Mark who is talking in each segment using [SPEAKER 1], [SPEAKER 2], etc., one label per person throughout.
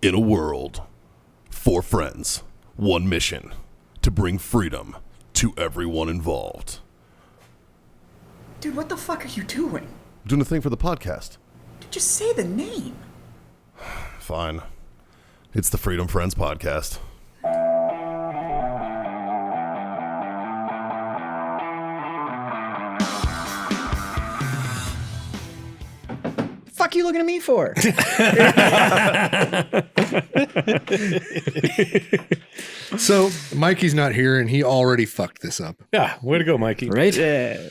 [SPEAKER 1] In a world, 4 friends, 1 mission, to bring freedom to everyone involved.
[SPEAKER 2] Dude, what the fuck are you doing?
[SPEAKER 1] I'm doing a thing for the podcast.
[SPEAKER 2] Dude, just say the name.
[SPEAKER 1] Fine. It's the Freedom Friends Podcast.
[SPEAKER 2] Fuck you looking at me for?
[SPEAKER 3] So Mikey's not here, and he already fucked this up.
[SPEAKER 4] Yeah, way to go, Mikey.
[SPEAKER 5] Right?
[SPEAKER 2] Yeah.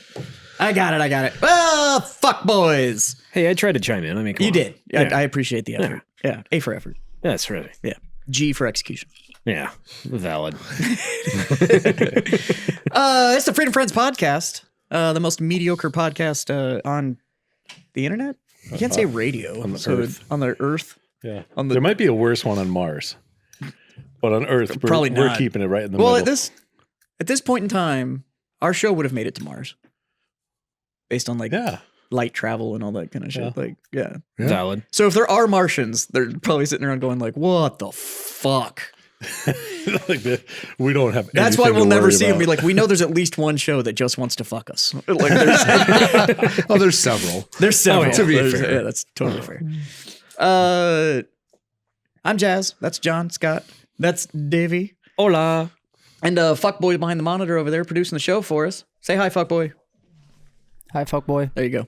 [SPEAKER 2] I got it. Oh, fuck boys.
[SPEAKER 5] Hey, I tried to chime in. I mean, come
[SPEAKER 2] You
[SPEAKER 5] on.
[SPEAKER 2] did.
[SPEAKER 5] Yeah.
[SPEAKER 2] I appreciate the effort. Yeah. A for effort.
[SPEAKER 5] That's right.
[SPEAKER 2] Yeah. G for execution.
[SPEAKER 5] Yeah. Valid.
[SPEAKER 2] It's the Freedom Friends Podcast. The most mediocre podcast on the internet. You can't say radio.
[SPEAKER 4] On the earth.
[SPEAKER 2] On the earth.
[SPEAKER 4] Yeah.
[SPEAKER 2] On the-
[SPEAKER 4] There might be a worse one on Mars. But on Earth,
[SPEAKER 2] Probably
[SPEAKER 4] we're
[SPEAKER 2] not.
[SPEAKER 4] keeping it right in the
[SPEAKER 2] Well,
[SPEAKER 4] middle.
[SPEAKER 2] at this point in time, our show would have made it to Mars. Based on
[SPEAKER 4] Yeah.
[SPEAKER 2] light travel and all that kind of shit.
[SPEAKER 3] Yeah.
[SPEAKER 5] Valid.
[SPEAKER 2] So if there are Martians, they're probably sitting around going like, what the fuck?
[SPEAKER 4] We don't have
[SPEAKER 2] That's why
[SPEAKER 4] anything
[SPEAKER 2] we'll
[SPEAKER 4] to
[SPEAKER 2] never
[SPEAKER 4] worry
[SPEAKER 2] see him
[SPEAKER 4] about.
[SPEAKER 2] be like, we know there's at least one show that just wants to fuck us. Like there's,
[SPEAKER 3] Oh, there's several.
[SPEAKER 2] there's several.
[SPEAKER 3] to be
[SPEAKER 2] There's-
[SPEAKER 3] fair.
[SPEAKER 2] Yeah, that's totally fair. I'm Jazz. That's John. Scott. That's Davey.
[SPEAKER 5] Hola.
[SPEAKER 2] And fuckboy behind the monitor over there producing the show for us. Say hi, fuckboy.
[SPEAKER 5] Hi, fuckboy.
[SPEAKER 2] There you go.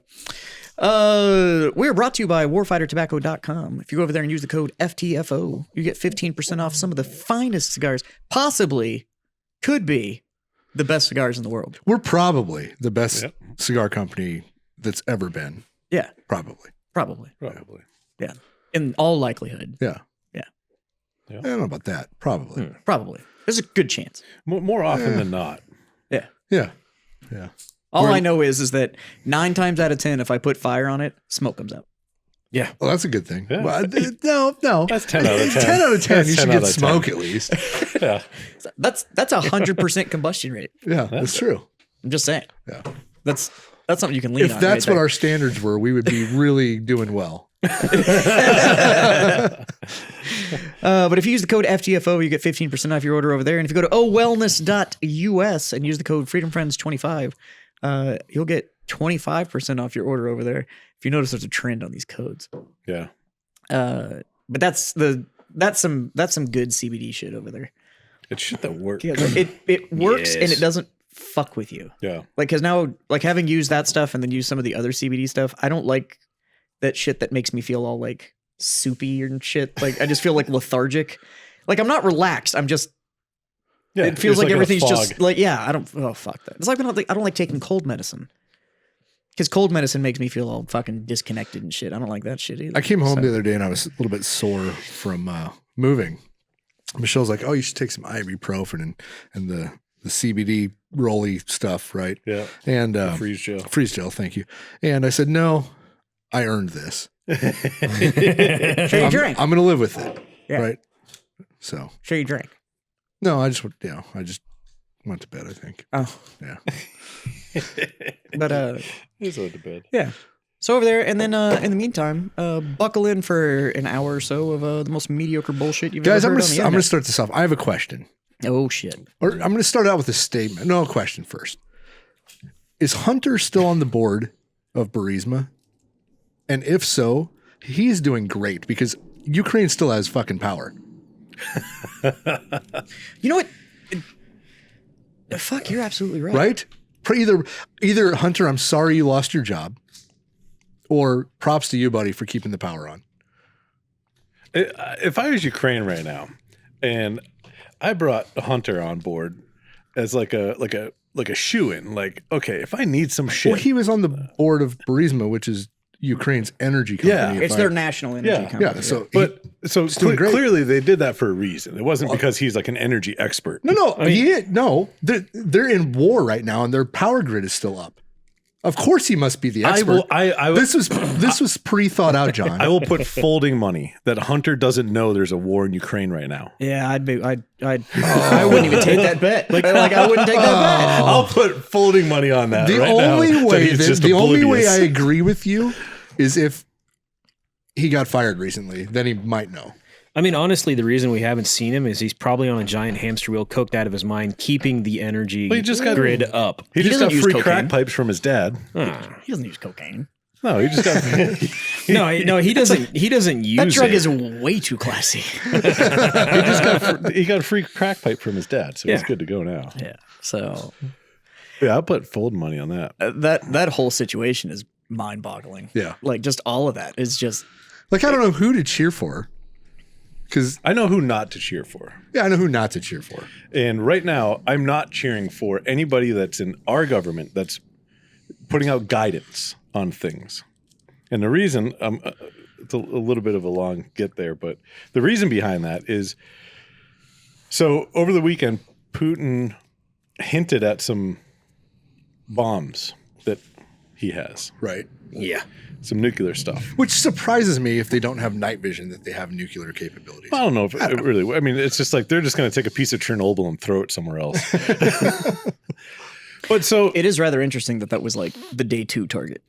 [SPEAKER 2] We're brought to you by warfightertobacco.com. If you go over there and use the code FTFO, you get 15% off some of the finest cigars, possibly could be the best cigars in the world.
[SPEAKER 3] We're probably the best cigar company that's ever been.
[SPEAKER 2] Yeah,
[SPEAKER 3] Probably.
[SPEAKER 2] probably.
[SPEAKER 4] Probably.
[SPEAKER 2] Yeah. In all likelihood.
[SPEAKER 3] Yeah.
[SPEAKER 2] Yeah.
[SPEAKER 3] I don't know about that. Probably.
[SPEAKER 2] Probably. There's a good chance.
[SPEAKER 4] More often than not.
[SPEAKER 2] Yeah.
[SPEAKER 3] Yeah.
[SPEAKER 2] All I know is that 9 times out of 10, if I put fire on it, smoke comes out.
[SPEAKER 5] Yeah.
[SPEAKER 3] Well, that's a good thing.
[SPEAKER 4] Yeah.
[SPEAKER 3] Well, no.
[SPEAKER 4] That's 10 out of 10.
[SPEAKER 3] 10 out of 10.
[SPEAKER 4] That's
[SPEAKER 3] You should
[SPEAKER 4] 10
[SPEAKER 3] get
[SPEAKER 4] out of 10.
[SPEAKER 3] smoke at least.
[SPEAKER 4] Yeah.
[SPEAKER 2] That's 100% combustion rate.
[SPEAKER 3] Yeah, that's true.
[SPEAKER 2] I'm just saying.
[SPEAKER 3] Yeah.
[SPEAKER 2] That's something you can lean on.
[SPEAKER 3] If that's
[SPEAKER 2] right
[SPEAKER 3] what
[SPEAKER 2] there.
[SPEAKER 3] our standards were, we would be really doing well.
[SPEAKER 2] But if you use the code FTFO, you get 15% off your order over there. And if you go to ohwellness.us and use the code FreedomFriends25, you'll get 25% off your order over there. If you notice, there's a trend on these codes.
[SPEAKER 4] Yeah.
[SPEAKER 2] But that's some good CBD shit over there.
[SPEAKER 4] It's shit that works.
[SPEAKER 2] It works and
[SPEAKER 5] Yes.
[SPEAKER 2] it doesn't fuck with you.
[SPEAKER 4] Yeah.
[SPEAKER 2] Like, because now, like having used that stuff and then used some of the other CBD stuff, I don't like that shit that makes me feel all like soupy and shit. Like, I just feel like lethargic. Like, I'm not relaxed. I'm just, it feels like
[SPEAKER 4] in a
[SPEAKER 2] everything's just
[SPEAKER 4] fog.
[SPEAKER 2] like, yeah, fuck that. It's like when I don't like taking cold medicine. Because cold medicine makes me feel all fucking disconnected and shit. I don't like that shit either.
[SPEAKER 3] I came home the other day and I was a little bit sore from moving. Michelle's like, "Oh, you should take some ibuprofen and the CBD rolly stuff, right?"
[SPEAKER 4] Yeah.
[SPEAKER 3] And
[SPEAKER 4] Freeze gel.
[SPEAKER 3] freeze gel, thank you. And I said, "No, I earned this.
[SPEAKER 2] Sure you drank.
[SPEAKER 3] I'm going to live with it,
[SPEAKER 2] Yeah.
[SPEAKER 3] right?" So
[SPEAKER 2] Sure you drank.
[SPEAKER 3] no, I just went to bed. I think.
[SPEAKER 2] Oh.
[SPEAKER 3] Yeah.
[SPEAKER 2] But
[SPEAKER 4] He's going to bed.
[SPEAKER 2] yeah. So over there, and then in the meantime, buckle in for an hour or so of the most mediocre bullshit you've
[SPEAKER 3] Guys,
[SPEAKER 2] ever
[SPEAKER 3] I'm
[SPEAKER 2] heard on the
[SPEAKER 3] going to
[SPEAKER 2] internet.
[SPEAKER 3] start this off. I have a question.
[SPEAKER 2] Oh shit.
[SPEAKER 3] Or I'm going to start out with a statement. No, a question first. Is Hunter still on the board of Burisma? And if so, he's doing great because Ukraine still has fucking power.
[SPEAKER 2] You know what? Fuck, you're absolutely right.
[SPEAKER 3] Right? Either Hunter, I'm sorry you lost your job, or props to you, buddy, for keeping the power on.
[SPEAKER 4] If I was Ukraine right now, and I brought Hunter on board as like a shoe-in, like, okay, if I need some shit,
[SPEAKER 3] Well, he was on the board of Burisma, which is Ukraine's energy company.
[SPEAKER 4] Yeah,
[SPEAKER 3] if
[SPEAKER 2] It's
[SPEAKER 3] I-
[SPEAKER 2] their national energy
[SPEAKER 4] Yeah.
[SPEAKER 2] company.
[SPEAKER 3] Yeah, so
[SPEAKER 4] but so
[SPEAKER 3] doing great.
[SPEAKER 4] clearly they did that for a reason. It wasn't because he's like an energy expert.
[SPEAKER 3] no, they're in war right now, and their power grid is still up. Of course, he must be the expert. This was pre-thought out, John.
[SPEAKER 4] I will put folding money that Hunter doesn't know there's a war in Ukraine right now.
[SPEAKER 2] Yeah, I wouldn't even take that bet. Like I wouldn't take that bet.
[SPEAKER 4] I'll put folding money on that.
[SPEAKER 3] The
[SPEAKER 4] right
[SPEAKER 3] only
[SPEAKER 4] now,
[SPEAKER 3] way
[SPEAKER 4] he's just
[SPEAKER 3] the only way
[SPEAKER 4] oblivious.
[SPEAKER 3] I agree with you is if he got fired recently, then he might know.
[SPEAKER 5] I mean, honestly, the reason we haven't seen him is he's probably on a giant hamster wheel, coked out of his mind, keeping the energy
[SPEAKER 4] Well, he just got-
[SPEAKER 5] grid up.
[SPEAKER 4] He just
[SPEAKER 2] doesn't
[SPEAKER 4] got
[SPEAKER 2] use
[SPEAKER 4] free
[SPEAKER 2] cocaine.
[SPEAKER 4] crack pipes from his dad.
[SPEAKER 2] He doesn't use cocaine.
[SPEAKER 4] No, he just got.
[SPEAKER 5] No, he doesn't. He doesn't use
[SPEAKER 2] That drug
[SPEAKER 5] it.
[SPEAKER 2] is way too classy.
[SPEAKER 4] He got a free crack pipe from his dad, so he's
[SPEAKER 5] Yeah.
[SPEAKER 4] good to go now.
[SPEAKER 2] Yeah. So
[SPEAKER 4] Yeah, I'll put fold money on that.
[SPEAKER 2] that whole situation is mind-boggling.
[SPEAKER 3] Yeah.
[SPEAKER 2] Like just all of that is just
[SPEAKER 3] Like, I don't know who to cheer for. Because,
[SPEAKER 4] I know who not to cheer for.
[SPEAKER 3] yeah, I know who not to cheer for.
[SPEAKER 4] And right now, I'm not cheering for anybody that's in our government that's putting out guidance on things. And the reason, it's a little bit of a long get there, but the reason behind that is, so over the weekend, Putin hinted at some bombs that he has,
[SPEAKER 3] Right.
[SPEAKER 5] Yeah.
[SPEAKER 4] some nuclear stuff.
[SPEAKER 3] Which surprises me if they don't have night vision that they have nuclear capabilities.
[SPEAKER 4] I don't know if it really, I mean, it's just like they're just going to take a piece of Chernobyl and throw it somewhere else. But so,
[SPEAKER 2] it is rather interesting that was like the day 2 target.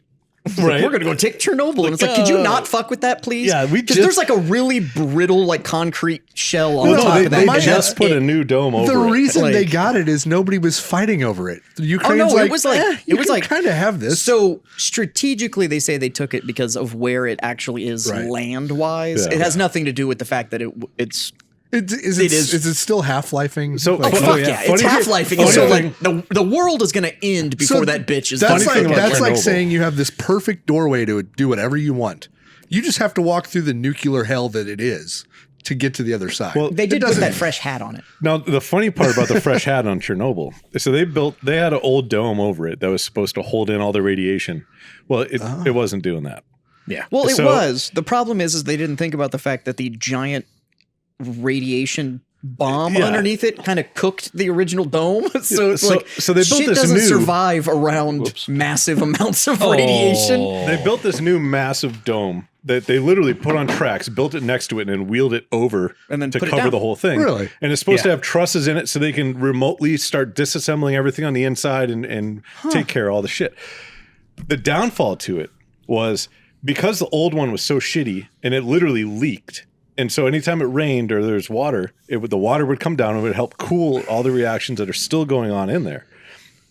[SPEAKER 4] right.
[SPEAKER 2] We're gonna go take Chernobyl, and it's like, could you not fuck with that, please?
[SPEAKER 4] Yeah, we
[SPEAKER 2] because
[SPEAKER 4] just-
[SPEAKER 2] there's like a really brittle, like concrete shell on
[SPEAKER 3] No,
[SPEAKER 2] top
[SPEAKER 3] they-
[SPEAKER 2] of that.
[SPEAKER 3] they
[SPEAKER 2] and
[SPEAKER 4] just
[SPEAKER 2] that's
[SPEAKER 4] put
[SPEAKER 2] it.
[SPEAKER 4] a new dome over
[SPEAKER 3] The
[SPEAKER 4] it.
[SPEAKER 3] reason they
[SPEAKER 2] Like-
[SPEAKER 3] got it is nobody was fighting over it. The
[SPEAKER 2] Oh
[SPEAKER 3] Ukraine's
[SPEAKER 2] no,
[SPEAKER 3] like,
[SPEAKER 2] it was like
[SPEAKER 3] you kind of have this.
[SPEAKER 2] So strategically, they say they took it because of where it actually is
[SPEAKER 3] Right.
[SPEAKER 2] land wise.
[SPEAKER 4] Yeah.
[SPEAKER 2] It has nothing to do with the fact that it's.
[SPEAKER 3] Is it still half-lifing?
[SPEAKER 4] So-
[SPEAKER 3] Like,
[SPEAKER 2] Oh,
[SPEAKER 4] Oh,
[SPEAKER 2] fuck
[SPEAKER 4] yeah.
[SPEAKER 2] yeah! It's
[SPEAKER 4] Funny-
[SPEAKER 2] half-lifing,
[SPEAKER 4] funny
[SPEAKER 2] so
[SPEAKER 4] thing-
[SPEAKER 2] like the world is gonna end before that bitch is
[SPEAKER 3] That's
[SPEAKER 2] done.
[SPEAKER 4] thing
[SPEAKER 3] like
[SPEAKER 4] about
[SPEAKER 3] that's like
[SPEAKER 4] Chernobyl.
[SPEAKER 3] saying you have this perfect doorway to do whatever you want. You just have to walk through the nuclear hell that it is to get to the other side.
[SPEAKER 4] Well,
[SPEAKER 2] They did
[SPEAKER 3] It
[SPEAKER 2] put
[SPEAKER 3] doesn't-
[SPEAKER 2] that fresh hat on it.
[SPEAKER 4] Now, the funny part about the fresh hat on Chernobyl, so they had an old dome over it that was supposed to hold in all the radiation. Well, it wasn't doing that.
[SPEAKER 5] Yeah.
[SPEAKER 2] Well, it
[SPEAKER 4] So-
[SPEAKER 2] was. The problem is they didn't think about the fact that the giant radiation bomb
[SPEAKER 4] Yeah.
[SPEAKER 2] underneath it kind of cooked the original dome. So it's like
[SPEAKER 4] so they built
[SPEAKER 2] shit
[SPEAKER 4] this
[SPEAKER 2] doesn't
[SPEAKER 4] new-
[SPEAKER 2] survive around massive amounts of radiation.
[SPEAKER 4] They built this new massive dome that they literally put on tracks, built it next to it, and then wheeled it over
[SPEAKER 2] And then
[SPEAKER 4] to
[SPEAKER 2] put it
[SPEAKER 4] cover
[SPEAKER 2] down.
[SPEAKER 4] the whole thing.
[SPEAKER 3] Really?
[SPEAKER 4] And it's supposed to have trusses in it so they can remotely start disassembling everything on the inside and take care of all the shit. The downfall to it was because the old one was so shitty and it literally leaked. And so anytime it rained or there's water, the water would come down and it would help cool all the reactions that are still going on in there.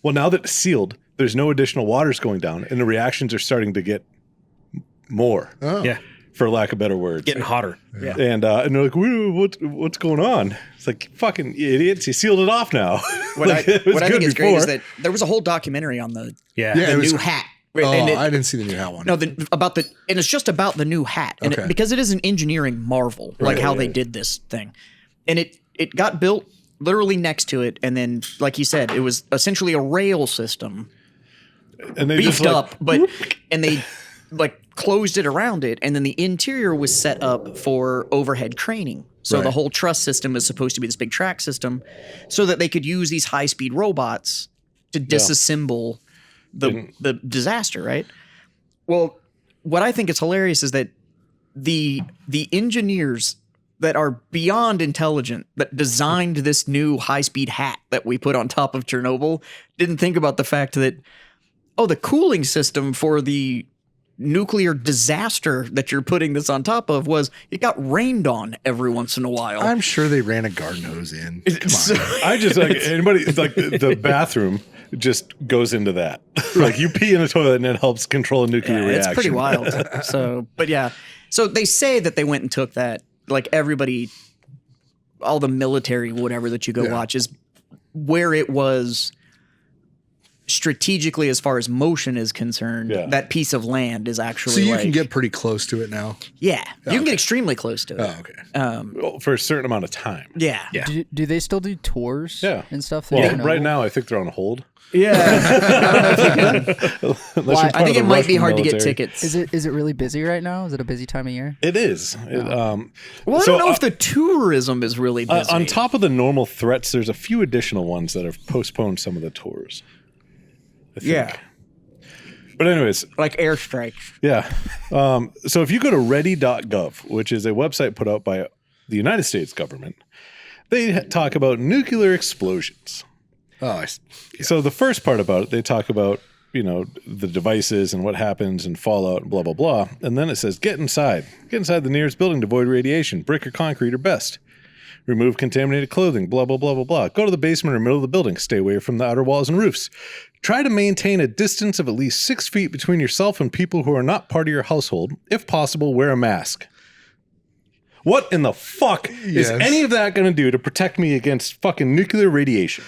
[SPEAKER 4] Well, now that it's sealed, there's no additional waters going down and the reactions are starting to get more,
[SPEAKER 5] Yeah.
[SPEAKER 4] for lack of better words.
[SPEAKER 5] Getting hotter. Yeah.
[SPEAKER 4] And they're like, what's going on? It's like, fucking idiots, you sealed it off now.
[SPEAKER 2] What
[SPEAKER 4] Like,
[SPEAKER 2] I,
[SPEAKER 4] it was
[SPEAKER 2] what I
[SPEAKER 4] good
[SPEAKER 2] think is great is
[SPEAKER 4] before.
[SPEAKER 2] that there was a whole documentary on the
[SPEAKER 5] Yeah.
[SPEAKER 3] Yeah, it was-
[SPEAKER 2] new hat.
[SPEAKER 3] oh,
[SPEAKER 2] And it-
[SPEAKER 3] I didn't see the new hat one.
[SPEAKER 2] No, and it's just about the new hat, and
[SPEAKER 3] Okay.
[SPEAKER 2] because it is an engineering marvel, like how they did this thing, and it got built literally next to it, and then, like you said, it was essentially a rail system
[SPEAKER 4] And they
[SPEAKER 2] beefed
[SPEAKER 4] just like,
[SPEAKER 2] up, and they like closed it around it, and then the interior was set up for overhead craning. So the
[SPEAKER 3] Right.
[SPEAKER 2] whole truss system is supposed to be this big track system, so that they could use these high speed robots to disassemble the disaster, right? Well, what I think is hilarious is that the engineers that are beyond intelligent that designed this new high-speed hat that we put on top of Chernobyl didn't think about the fact that the cooling system for the nuclear disaster that you're putting this on top of was it got rained on every once in a while.
[SPEAKER 3] I'm sure they ran a garden hose in. Come on.
[SPEAKER 4] I just like anybody like the bathroom just goes into that. Like you pee in the toilet and it helps control a nuclear
[SPEAKER 2] Yeah,
[SPEAKER 4] reaction.
[SPEAKER 2] it's pretty wild. So, but yeah. So they say that they went and took that, like everybody, all the military, whatever that you go watch is where it was strategically as far as motion is concerned.
[SPEAKER 4] Yeah.
[SPEAKER 2] That piece of land is actually
[SPEAKER 3] So you
[SPEAKER 2] like,
[SPEAKER 3] can get pretty close to it now.
[SPEAKER 2] you can get extremely close to it.
[SPEAKER 3] Oh, okay.
[SPEAKER 4] Well, for a certain amount of time.
[SPEAKER 2] Yeah.
[SPEAKER 6] Do they still do tours
[SPEAKER 4] Yeah.
[SPEAKER 6] and stuff?
[SPEAKER 4] Well,
[SPEAKER 6] there?
[SPEAKER 4] right now I think they're on hold.
[SPEAKER 2] Yeah. I don't know if you can.
[SPEAKER 4] Unless you're
[SPEAKER 6] Why-
[SPEAKER 4] part
[SPEAKER 2] I think
[SPEAKER 4] of
[SPEAKER 2] it
[SPEAKER 4] the
[SPEAKER 2] might be
[SPEAKER 4] Russian
[SPEAKER 2] hard to get
[SPEAKER 4] military.
[SPEAKER 2] tickets.
[SPEAKER 6] Is it really busy right now? Is it a busy time of year?
[SPEAKER 4] It is.
[SPEAKER 2] Well, I
[SPEAKER 4] so,
[SPEAKER 2] don't know if the tourism is really busy.
[SPEAKER 4] on top of the normal threats, there's a few additional ones that have postponed some of the tours. I think.
[SPEAKER 2] Yeah.
[SPEAKER 4] But anyways,
[SPEAKER 2] like airstrikes.
[SPEAKER 4] yeah. So if you go to ready.gov, which is a website put out by the United States government, they talk about nuclear explosions.
[SPEAKER 3] Oh,
[SPEAKER 4] So the first part about it, they talk about, the devices and what happens and fallout and blah, blah, blah. And then it says, get inside. Get inside the nearest building to avoid radiation. Brick or concrete are best. Remove contaminated clothing, blah, blah, blah, blah, blah. Go to the basement or middle of the building. Stay away from the outer walls and roofs. Try to maintain a distance of at least 6 feet between yourself and people who are not part of your household. If possible, wear a mask. What in the fuck is any of that going to do to protect me against fucking nuclear radiation?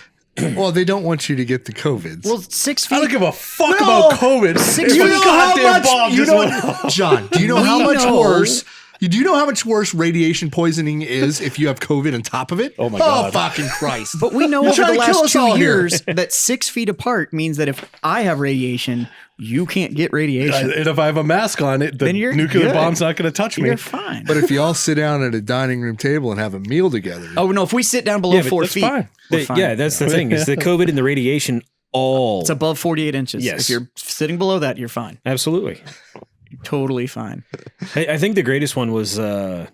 [SPEAKER 3] Well, they don't want you to get the COVID.
[SPEAKER 2] Well, 6 feet.
[SPEAKER 4] I don't give a fuck about COVID.
[SPEAKER 2] Six
[SPEAKER 3] Do you
[SPEAKER 2] feet.
[SPEAKER 3] know how much?
[SPEAKER 4] bomb
[SPEAKER 3] You
[SPEAKER 4] just
[SPEAKER 3] know,
[SPEAKER 4] went
[SPEAKER 3] John. Do you know
[SPEAKER 2] We
[SPEAKER 3] how much
[SPEAKER 2] know.
[SPEAKER 3] worse? Do you know how much worse radiation poisoning is if you have COVID on top of it?
[SPEAKER 4] Oh my God.
[SPEAKER 3] Oh fucking Christ!
[SPEAKER 2] But we know
[SPEAKER 3] You're
[SPEAKER 2] over the
[SPEAKER 3] trying to kill
[SPEAKER 2] last
[SPEAKER 3] us all
[SPEAKER 2] 2
[SPEAKER 3] here.
[SPEAKER 2] years that 6 feet apart means that if I have radiation, you can't get radiation.
[SPEAKER 4] And if I have a mask on it, the
[SPEAKER 2] Then you're
[SPEAKER 4] nuclear
[SPEAKER 2] good.
[SPEAKER 4] bomb's not going to touch me.
[SPEAKER 2] You're fine.
[SPEAKER 3] But if you all sit down at a dining room table and have a meal together,
[SPEAKER 2] oh no, if we sit down below
[SPEAKER 5] Yeah, but
[SPEAKER 2] 4
[SPEAKER 4] that's
[SPEAKER 2] feet,
[SPEAKER 4] fine.
[SPEAKER 2] we're fine.
[SPEAKER 5] Yeah, that's the thing. Is the COVID and the radiation all
[SPEAKER 2] It's above 48 inches.
[SPEAKER 5] Yes.
[SPEAKER 2] If you're sitting below that, you're fine.
[SPEAKER 5] absolutely.
[SPEAKER 2] You're totally fine.
[SPEAKER 5] I think the greatest one was in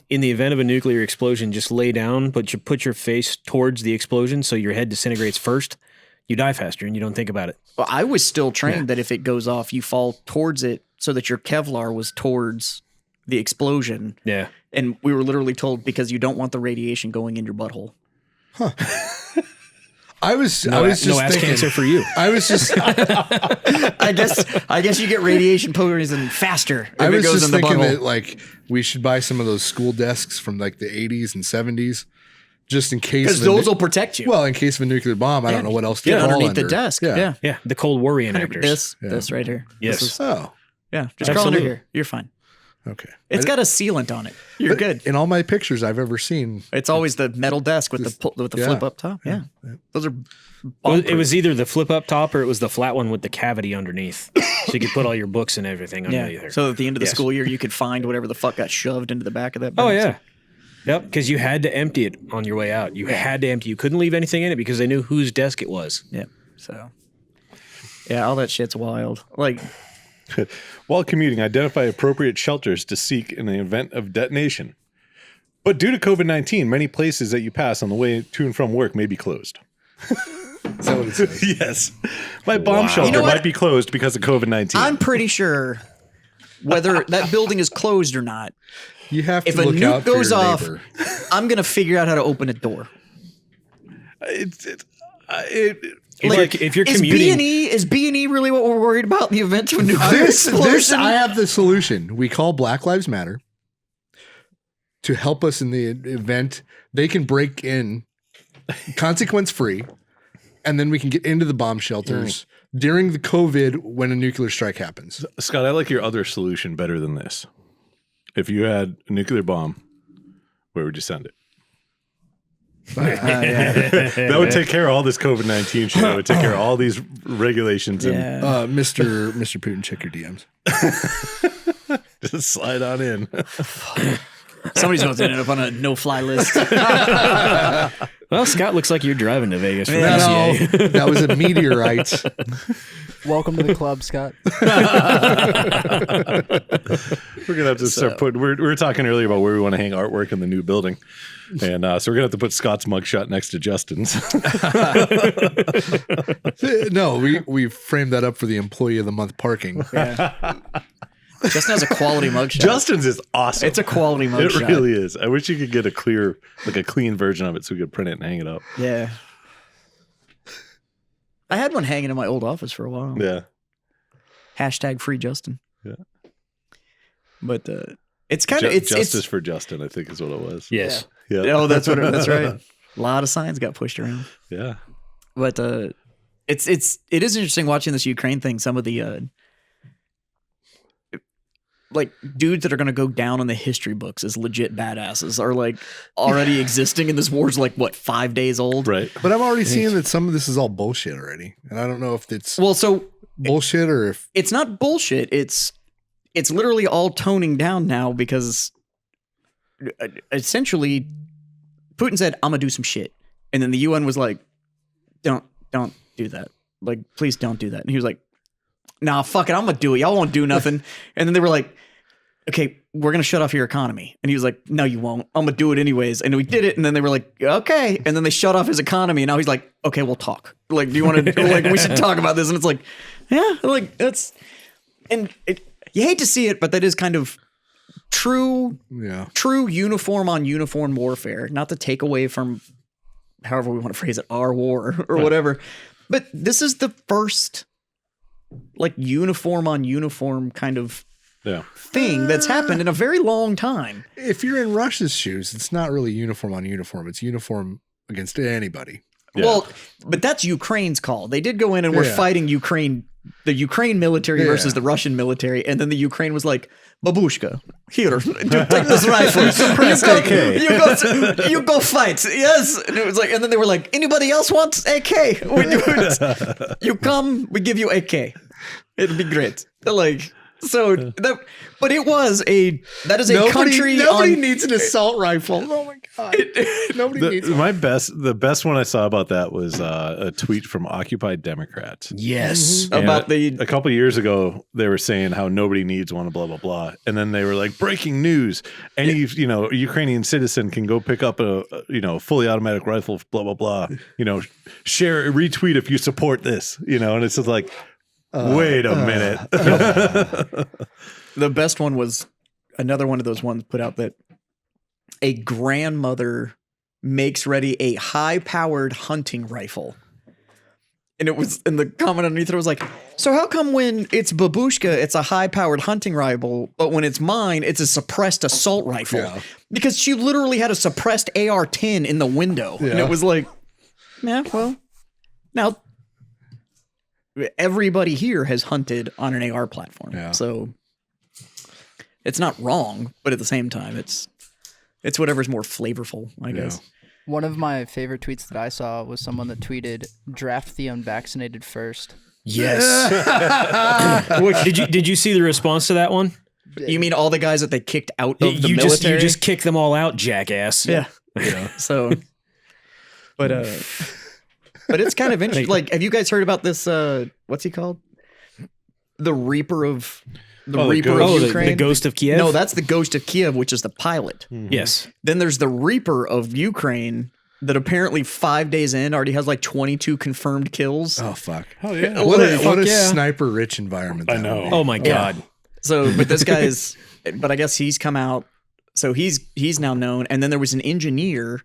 [SPEAKER 5] the event of a nuclear explosion, just lay down, but you put your face towards the explosion so your head disintegrates first. You die faster and you don't think about it.
[SPEAKER 2] Well, I was still trained that if it goes off, you fall towards it so that your Kevlar was towards the explosion.
[SPEAKER 5] Yeah.
[SPEAKER 2] And we were literally told because you don't want the radiation going in your butthole.
[SPEAKER 3] I was
[SPEAKER 5] No
[SPEAKER 3] just
[SPEAKER 5] ass
[SPEAKER 3] thinking.
[SPEAKER 5] cancer for you.
[SPEAKER 3] I was just
[SPEAKER 2] I guess you get radiation poisoning faster if
[SPEAKER 3] I
[SPEAKER 2] it
[SPEAKER 3] was
[SPEAKER 2] goes
[SPEAKER 3] just
[SPEAKER 2] in the
[SPEAKER 3] thinking
[SPEAKER 2] butthole.
[SPEAKER 3] that like we should buy some of those school desks from like the 80s and 70s, just in case.
[SPEAKER 2] Because
[SPEAKER 3] of a
[SPEAKER 2] those
[SPEAKER 3] nu-
[SPEAKER 2] will protect you.
[SPEAKER 3] well, in case of a nuclear bomb, I don't know what else to
[SPEAKER 2] Get
[SPEAKER 3] crawl
[SPEAKER 2] underneath the
[SPEAKER 3] under.
[SPEAKER 2] desk.
[SPEAKER 3] Yeah.
[SPEAKER 2] Yeah.
[SPEAKER 5] Yeah. The Cold War reenactors.
[SPEAKER 2] This right here.
[SPEAKER 5] Yes.
[SPEAKER 2] This is-
[SPEAKER 3] Oh,
[SPEAKER 2] yeah. Just crawl under
[SPEAKER 5] Absolutely.
[SPEAKER 2] here. You're fine.
[SPEAKER 3] okay.
[SPEAKER 2] It's got a sealant on it. You're good.
[SPEAKER 3] In all my pictures I've ever seen,
[SPEAKER 2] It's always the metal desk with the
[SPEAKER 3] yeah.
[SPEAKER 2] flip up top. Yeah. Those are
[SPEAKER 5] Well, it
[SPEAKER 2] bomb-proof.
[SPEAKER 5] was either the flip up top or it was the flat one with the cavity underneath. So you could put all your books and everything underneath there.
[SPEAKER 2] So at the end of the
[SPEAKER 5] Yes.
[SPEAKER 2] school year, you could find whatever the fuck got shoved into the back of that.
[SPEAKER 5] Oh,
[SPEAKER 2] box.
[SPEAKER 5] yeah. Yep. Because you had to empty it on your way out. You had to empty. You couldn't leave anything in it because they knew whose desk it was.
[SPEAKER 2] Yeah. So, yeah, all that shit's wild. Like,
[SPEAKER 4] While commuting, identify appropriate shelters to seek in the event of detonation. But due to COVID-19, many places that you pass on the way to and from work may be closed.
[SPEAKER 3] is that what it says?
[SPEAKER 4] Yes. My bomb shelter
[SPEAKER 2] You know what?
[SPEAKER 4] might be closed because of COVID-19.
[SPEAKER 2] I'm pretty sure whether that building is closed or not,
[SPEAKER 3] You have to
[SPEAKER 2] if a
[SPEAKER 3] look out
[SPEAKER 2] nuke
[SPEAKER 3] for
[SPEAKER 2] goes
[SPEAKER 3] your
[SPEAKER 2] off,
[SPEAKER 3] neighbor.
[SPEAKER 2] I'm going to figure out how to open a door.
[SPEAKER 5] Like, if you're
[SPEAKER 2] Is
[SPEAKER 5] commuting,
[SPEAKER 2] B&E really what we're worried about in the event of a nuclear
[SPEAKER 3] This
[SPEAKER 2] explosion?
[SPEAKER 3] I have the solution. We call Black Lives Matter to help us in the event. They can break in consequence free, and then we can get into the bomb shelters during the COVID when a nuclear strike happens.
[SPEAKER 4] Scott, I like your other solution better than this. If you had a nuclear bomb, where would you send it? That would take care of all this COVID-19 shit. That would take care of all these regulations and
[SPEAKER 2] Yeah.
[SPEAKER 3] Mr. Putin, check your DMs.
[SPEAKER 4] just slide on in.
[SPEAKER 2] Somebody's going to end up on a no-fly list.
[SPEAKER 5] well, Scott looks like you're driving to Vegas for
[SPEAKER 3] No,
[SPEAKER 5] PCA.
[SPEAKER 3] that was a meteorite.
[SPEAKER 6] Welcome to the club, Scott.
[SPEAKER 4] We're gonna have to start putting. We were talking earlier about where we want to hang artwork in the new building, and so we're gonna have to put Scott's mugshot next to Justin's.
[SPEAKER 3] No, we framed that up for the employee of the month parking.
[SPEAKER 2] Justin has a quality mugshot.
[SPEAKER 4] Justin's is awesome.
[SPEAKER 2] It's a quality
[SPEAKER 4] It
[SPEAKER 2] mugshot.
[SPEAKER 4] really is. I wish you could get a clean version of it so we could print it and hang it up.
[SPEAKER 2] Yeah. I had one hanging in my old office for a while.
[SPEAKER 4] Yeah.
[SPEAKER 2] Hashtag free Justin.
[SPEAKER 4] Yeah.
[SPEAKER 2] But it's kind of
[SPEAKER 4] Justice for Justin, I think is what it was.
[SPEAKER 5] Yes.
[SPEAKER 4] Yeah.
[SPEAKER 2] Oh, that's what. That's right. A lot of signs got pushed around.
[SPEAKER 4] Yeah.
[SPEAKER 2] But it is interesting watching this Ukraine thing. Some of the like dudes that are going to go down in the history books as legit badasses are like already existing, and this war's like what 5 days old.
[SPEAKER 4] Right.
[SPEAKER 3] But I'm already seeing that some of this is all bullshit already. And I don't know if it's
[SPEAKER 2] Well, so
[SPEAKER 3] bullshit or if
[SPEAKER 2] it's not bullshit. It's literally all toning down now because essentially Putin said, "I'm gonna do some shit," and then the UN was like, "Don't do that. Like, please don't do that." And he was like, "Nah, fuck it, I'm gonna do it. Y'all won't do nothing." And then they were like, okay, we're going to shut off your economy. And he was like, no, you won't. I'm going to do it anyways. And we did it. And then they were like, okay. And then they shut off his economy. And now he's like, okay, we'll talk. Like, do you want to, like, we should talk about this. And it's like, yeah, like that's, and you hate to see it, but that is kind of true uniform on uniform warfare. Not to take away from however we want to phrase it, our war or whatever. But this is the first like uniform on uniform kind of thing that's happened in a very long time.
[SPEAKER 3] If you're in Russia's shoes, it's not really uniform on uniform. It's uniform against anybody.
[SPEAKER 2] Yeah. Well, but that's Ukraine's call. They did go in and were fighting Ukraine, the Ukraine military versus the Russian military. And then the Ukraine was like, babushka, here, take this rifle. You go fight. Yes. And it was like, and then they were like, anybody else wants AK? We do it. You come, we give you AK. It'll be great. Like, so that, but it was that is a country.
[SPEAKER 3] Nobody needs an assault rifle. Oh my God. Nobody needs one.
[SPEAKER 4] The best one I saw about that was a tweet from Occupy Democrats.
[SPEAKER 5] Yes.
[SPEAKER 4] And about a couple of years ago, they were saying how nobody needs one, blah, blah, blah. And then they were like, breaking news. Any, Ukrainian citizen can go pick up a fully automatic rifle, blah, blah, blah. Share, retweet if you support this, and it's just like, wait a minute.
[SPEAKER 2] The best one was another one of those ones put out that a grandmother makes ready a high-powered hunting rifle. And it was in the comment underneath it was like, so how come when it's babushka, it's a high-powered hunting rifle, but when it's mine, it's a suppressed assault rifle? Yeah. Because she literally had a suppressed AR-10 in the window. Yeah. And it was like, yeah, well, now everybody here has hunted on an AR platform. Yeah. So it's not wrong, but at the same time, it's whatever's more flavorful, I guess.
[SPEAKER 6] One of my favorite tweets that I saw was someone that tweeted, draft the unvaccinated first.
[SPEAKER 5] Yes. Did you see the response to that one?
[SPEAKER 2] You mean all the guys that they kicked out of the military?
[SPEAKER 5] You just kicked them all out, jackass.
[SPEAKER 2] Yeah. So, but it's kind of interesting. Like, have you guys heard about this? What's he called? The Reaper of Ukraine.
[SPEAKER 5] The Ghost of Kiev.
[SPEAKER 2] No, that's the Ghost of Kiev, which is the pilot.
[SPEAKER 5] Mm-hmm. Yes.
[SPEAKER 2] Then there's the Reaper of Ukraine that apparently 5 days in already has like 22 confirmed kills.
[SPEAKER 3] Oh fuck!
[SPEAKER 4] Oh yeah!
[SPEAKER 3] What a sniper-rich environment.
[SPEAKER 4] I know.
[SPEAKER 5] Oh my God.
[SPEAKER 2] So, but this guy is. But I guess he's come out. So he's now known. And then there was an engineer.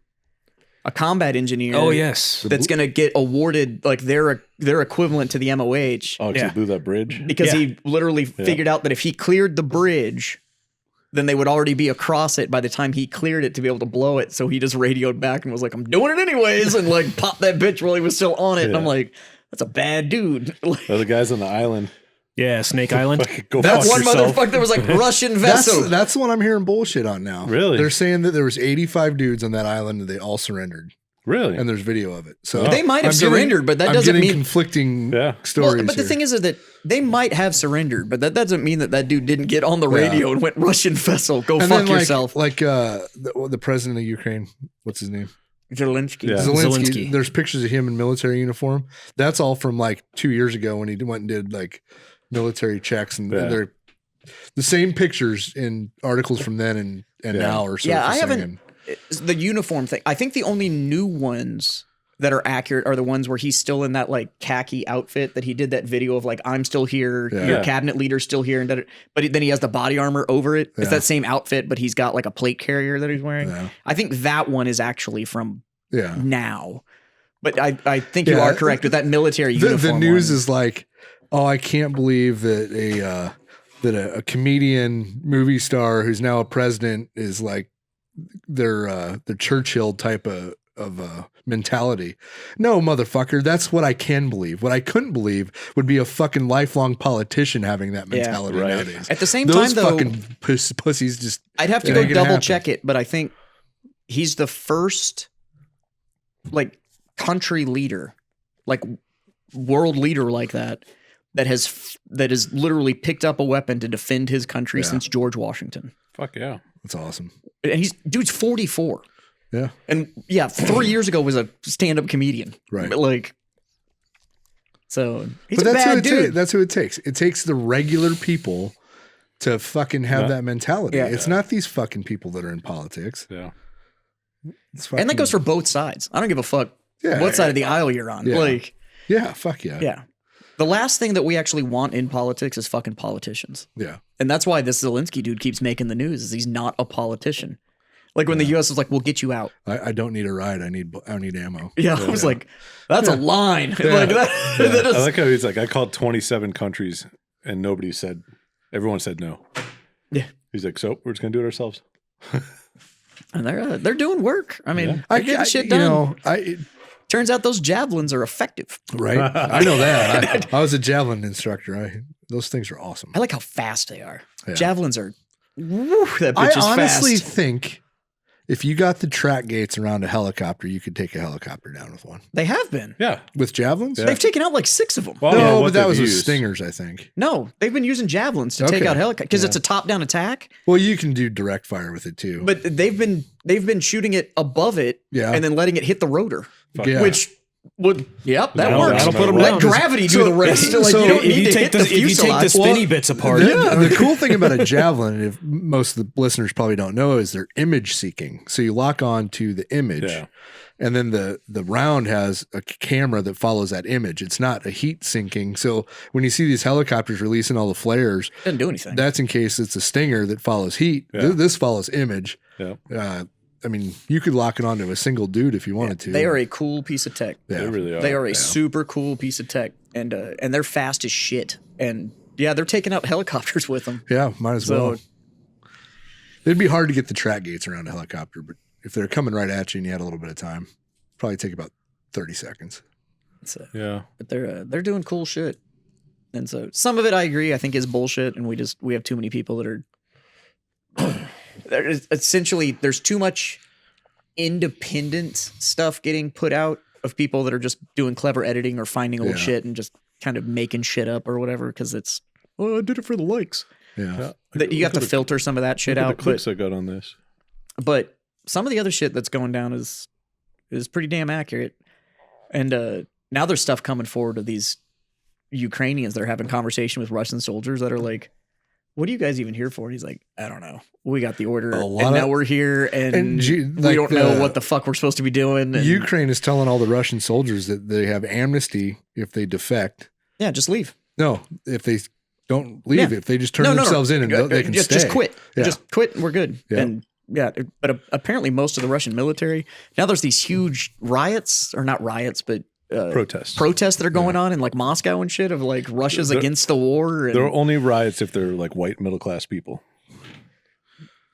[SPEAKER 2] A combat engineer.
[SPEAKER 5] Oh yes,
[SPEAKER 2] that's going to get awarded like their equivalent to the MOH.
[SPEAKER 4] Oh, because he blew that bridge.
[SPEAKER 2] Because he literally figured out that if he cleared the bridge, then they would already be across it by the time he cleared it to be able to blow it. So he just radioed back and was like, "I'm doing it anyways," and like popped that bitch while he was still on it. And I'm like, "That's a bad dude."
[SPEAKER 4] The guys on the island.
[SPEAKER 5] Yeah, Snake Island.
[SPEAKER 2] That's one motherfucker that was like Russian vessel.
[SPEAKER 3] That's the one I'm hearing bullshit on now.
[SPEAKER 4] Really?
[SPEAKER 3] They're saying that there was 85 dudes on that island and they all surrendered.
[SPEAKER 4] Really?
[SPEAKER 3] And there's video of it. So
[SPEAKER 2] they might have surrendered, but that doesn't mean
[SPEAKER 3] conflicting stories.
[SPEAKER 2] Well, but the thing is that they might have surrendered, but that doesn't mean that dude didn't get on the radio and went Russian vessel. Go fuck yourself.
[SPEAKER 3] Like the president of Ukraine. What's his name?
[SPEAKER 2] Zelensky.
[SPEAKER 3] Yeah. Zelensky. There's pictures of him in military uniform. That's all from like 2 years ago when he went and did like military checks, and they're the same pictures in articles from then and now or so.
[SPEAKER 2] Yeah, I haven't. The uniform thing. I think the only new ones that are accurate are the ones where he's still in that like khaki outfit that he did that video of like, I'm still here, your cabinet leader's still here, and but then he has the body armor over it. It's that same outfit, but he's got like a plate carrier that he's wearing. Yeah. I think that one is actually from now. But I think you are correct with that military uniform.
[SPEAKER 3] The news is like, oh, I can't believe that a comedian movie star who's now a president is like the Churchill type of mentality. No, motherfucker, that's what I can believe. What I couldn't believe would be a fucking lifelong politician having that mentality nowadays.
[SPEAKER 2] At the same time, though,
[SPEAKER 3] fucking pussies just.
[SPEAKER 2] I'd have to go double check it, but I think he's the first like country leader, like world leader like that has literally picked up a weapon to defend his country since George Washington.
[SPEAKER 4] Fuck yeah.
[SPEAKER 3] That's awesome.
[SPEAKER 2] And dude's 44.
[SPEAKER 3] Yeah.
[SPEAKER 2] And 3 years ago was a stand-up comedian.
[SPEAKER 3] Right.
[SPEAKER 2] But like, so he's a bad dude.
[SPEAKER 3] That's who it takes. It takes the regular people to fucking have
[SPEAKER 4] Yeah.
[SPEAKER 3] that mentality.
[SPEAKER 2] Yeah.
[SPEAKER 3] It's not these fucking people that are in politics.
[SPEAKER 4] Yeah.
[SPEAKER 3] It's
[SPEAKER 2] And that
[SPEAKER 3] fucking-
[SPEAKER 2] goes for both sides. I don't give a fuck
[SPEAKER 3] Yeah.
[SPEAKER 2] what side of the aisle you're on.
[SPEAKER 3] Yeah.
[SPEAKER 2] Like,
[SPEAKER 3] Yeah, fuck yeah.
[SPEAKER 2] yeah. The last thing that we actually want in politics is fucking politicians.
[SPEAKER 3] Yeah.
[SPEAKER 2] And that's why this Zelensky dude keeps making the news is he's not a politician. Like when the US is like, we'll get you out.
[SPEAKER 3] I don't need a ride. I need ammo.
[SPEAKER 2] Yeah, I was like, that's a line. Like that is,
[SPEAKER 4] I like how he's like, I called 27 countries and everyone said no.
[SPEAKER 2] Yeah.
[SPEAKER 4] He's like, so we're just gonna do it ourselves.
[SPEAKER 2] and they're doing work. I mean,
[SPEAKER 3] I
[SPEAKER 2] they're getting
[SPEAKER 3] I-
[SPEAKER 2] shit
[SPEAKER 3] you
[SPEAKER 2] done.
[SPEAKER 3] know,
[SPEAKER 2] Turns out those javelins are effective.
[SPEAKER 3] right? I know that. I was a javelin instructor. Those things are awesome.
[SPEAKER 2] I like how fast they are.
[SPEAKER 3] Yeah.
[SPEAKER 2] Javelins are. Woo, that
[SPEAKER 3] I
[SPEAKER 2] bitch is
[SPEAKER 3] honestly
[SPEAKER 2] fast.
[SPEAKER 3] think if you got the track gates around a helicopter, you could take a helicopter down with one.
[SPEAKER 2] They have been.
[SPEAKER 4] Yeah.
[SPEAKER 3] With javelins?
[SPEAKER 4] Yeah.
[SPEAKER 2] They've taken out like 6 of them.
[SPEAKER 4] Well,
[SPEAKER 3] No,
[SPEAKER 4] yeah, what
[SPEAKER 3] but that
[SPEAKER 4] they've
[SPEAKER 3] was with
[SPEAKER 4] used.
[SPEAKER 3] stingers, I think.
[SPEAKER 2] No, they've been using javelins to take
[SPEAKER 3] Okay.
[SPEAKER 2] out helicopters because it's a top-down attack.
[SPEAKER 3] Well, you can do direct fire with it too.
[SPEAKER 2] But they've been shooting it above it,
[SPEAKER 3] Yeah.
[SPEAKER 2] and then letting it hit the rotor,
[SPEAKER 3] Yeah.
[SPEAKER 2] which would that
[SPEAKER 5] That'll-
[SPEAKER 2] works.
[SPEAKER 5] that'll put 'em
[SPEAKER 2] Let
[SPEAKER 5] down.
[SPEAKER 2] gravity do the rest.
[SPEAKER 3] so
[SPEAKER 2] Like you don't
[SPEAKER 5] if
[SPEAKER 2] need
[SPEAKER 5] you
[SPEAKER 2] to
[SPEAKER 5] take
[SPEAKER 2] hit
[SPEAKER 5] the,
[SPEAKER 2] the
[SPEAKER 5] if you take the
[SPEAKER 2] fuselage.
[SPEAKER 5] spinny bits apart,
[SPEAKER 3] The cool thing about a javelin, if most of the listeners probably don't know, is they're image seeking. So you lock on to the image,
[SPEAKER 4] Yeah.
[SPEAKER 3] and then the round has a camera that follows that image. It's not a heat sinking. So when you see these helicopters releasing all the flares,
[SPEAKER 2] Doesn't do anything.
[SPEAKER 3] that's in case it's a stinger that follows heat.
[SPEAKER 4] Yeah.
[SPEAKER 3] This follows image.
[SPEAKER 4] Yeah.
[SPEAKER 3] I mean, you could lock it onto a single dude if you wanted to.
[SPEAKER 2] They are a cool piece of tech.
[SPEAKER 3] Yeah.
[SPEAKER 4] They really are.
[SPEAKER 2] They are a super cool piece of tech, and they're fast as shit. And yeah, they're taking out helicopters with them.
[SPEAKER 3] Yeah, might as
[SPEAKER 2] So-
[SPEAKER 3] well. It'd be hard to get the track gates around a helicopter, but if they're coming right at you and you had a little bit of time, probably take about 30 seconds.
[SPEAKER 4] Yeah.
[SPEAKER 2] But they're doing cool shit. And so some of it I agree I think is bullshit, and we have too many people that are there's too much independent stuff getting put out of people that are just doing clever editing or finding old
[SPEAKER 3] Yeah.
[SPEAKER 2] shit and just kind of making shit up or whatever because it's I did it for the likes.
[SPEAKER 3] Yeah.
[SPEAKER 2] That you have to filter some of that shit
[SPEAKER 4] Look at
[SPEAKER 2] out.
[SPEAKER 4] the clips I got on this.
[SPEAKER 2] But some of the other shit that's going down is pretty damn accurate. And now there's stuff coming forward of these Ukrainians that are having conversation with Russian soldiers that are like, what are you guys even here for? And he's like, I don't know. We got the order
[SPEAKER 3] A lot
[SPEAKER 2] and now
[SPEAKER 3] of-
[SPEAKER 2] we're here and we
[SPEAKER 3] like
[SPEAKER 2] don't know what the fuck we're supposed to be doing. And
[SPEAKER 3] Ukraine is telling all the Russian soldiers that they have amnesty if they defect.
[SPEAKER 2] yeah, just leave.
[SPEAKER 3] No, if they don't leave,
[SPEAKER 2] Yeah.
[SPEAKER 3] if they just turn themselves in and they can
[SPEAKER 2] just,
[SPEAKER 3] stay.
[SPEAKER 2] Just quit.
[SPEAKER 3] Yeah.
[SPEAKER 2] Just quit and we're good.
[SPEAKER 3] Yeah.
[SPEAKER 2] And yeah, but apparently most of the Russian military, now there's these huge riots, or not riots, but
[SPEAKER 4] Protests.
[SPEAKER 2] protests that are going on in like Moscow and shit of like Russia's
[SPEAKER 4] They're-
[SPEAKER 2] against the war. And,
[SPEAKER 4] There are only riots if they're like white middle class people.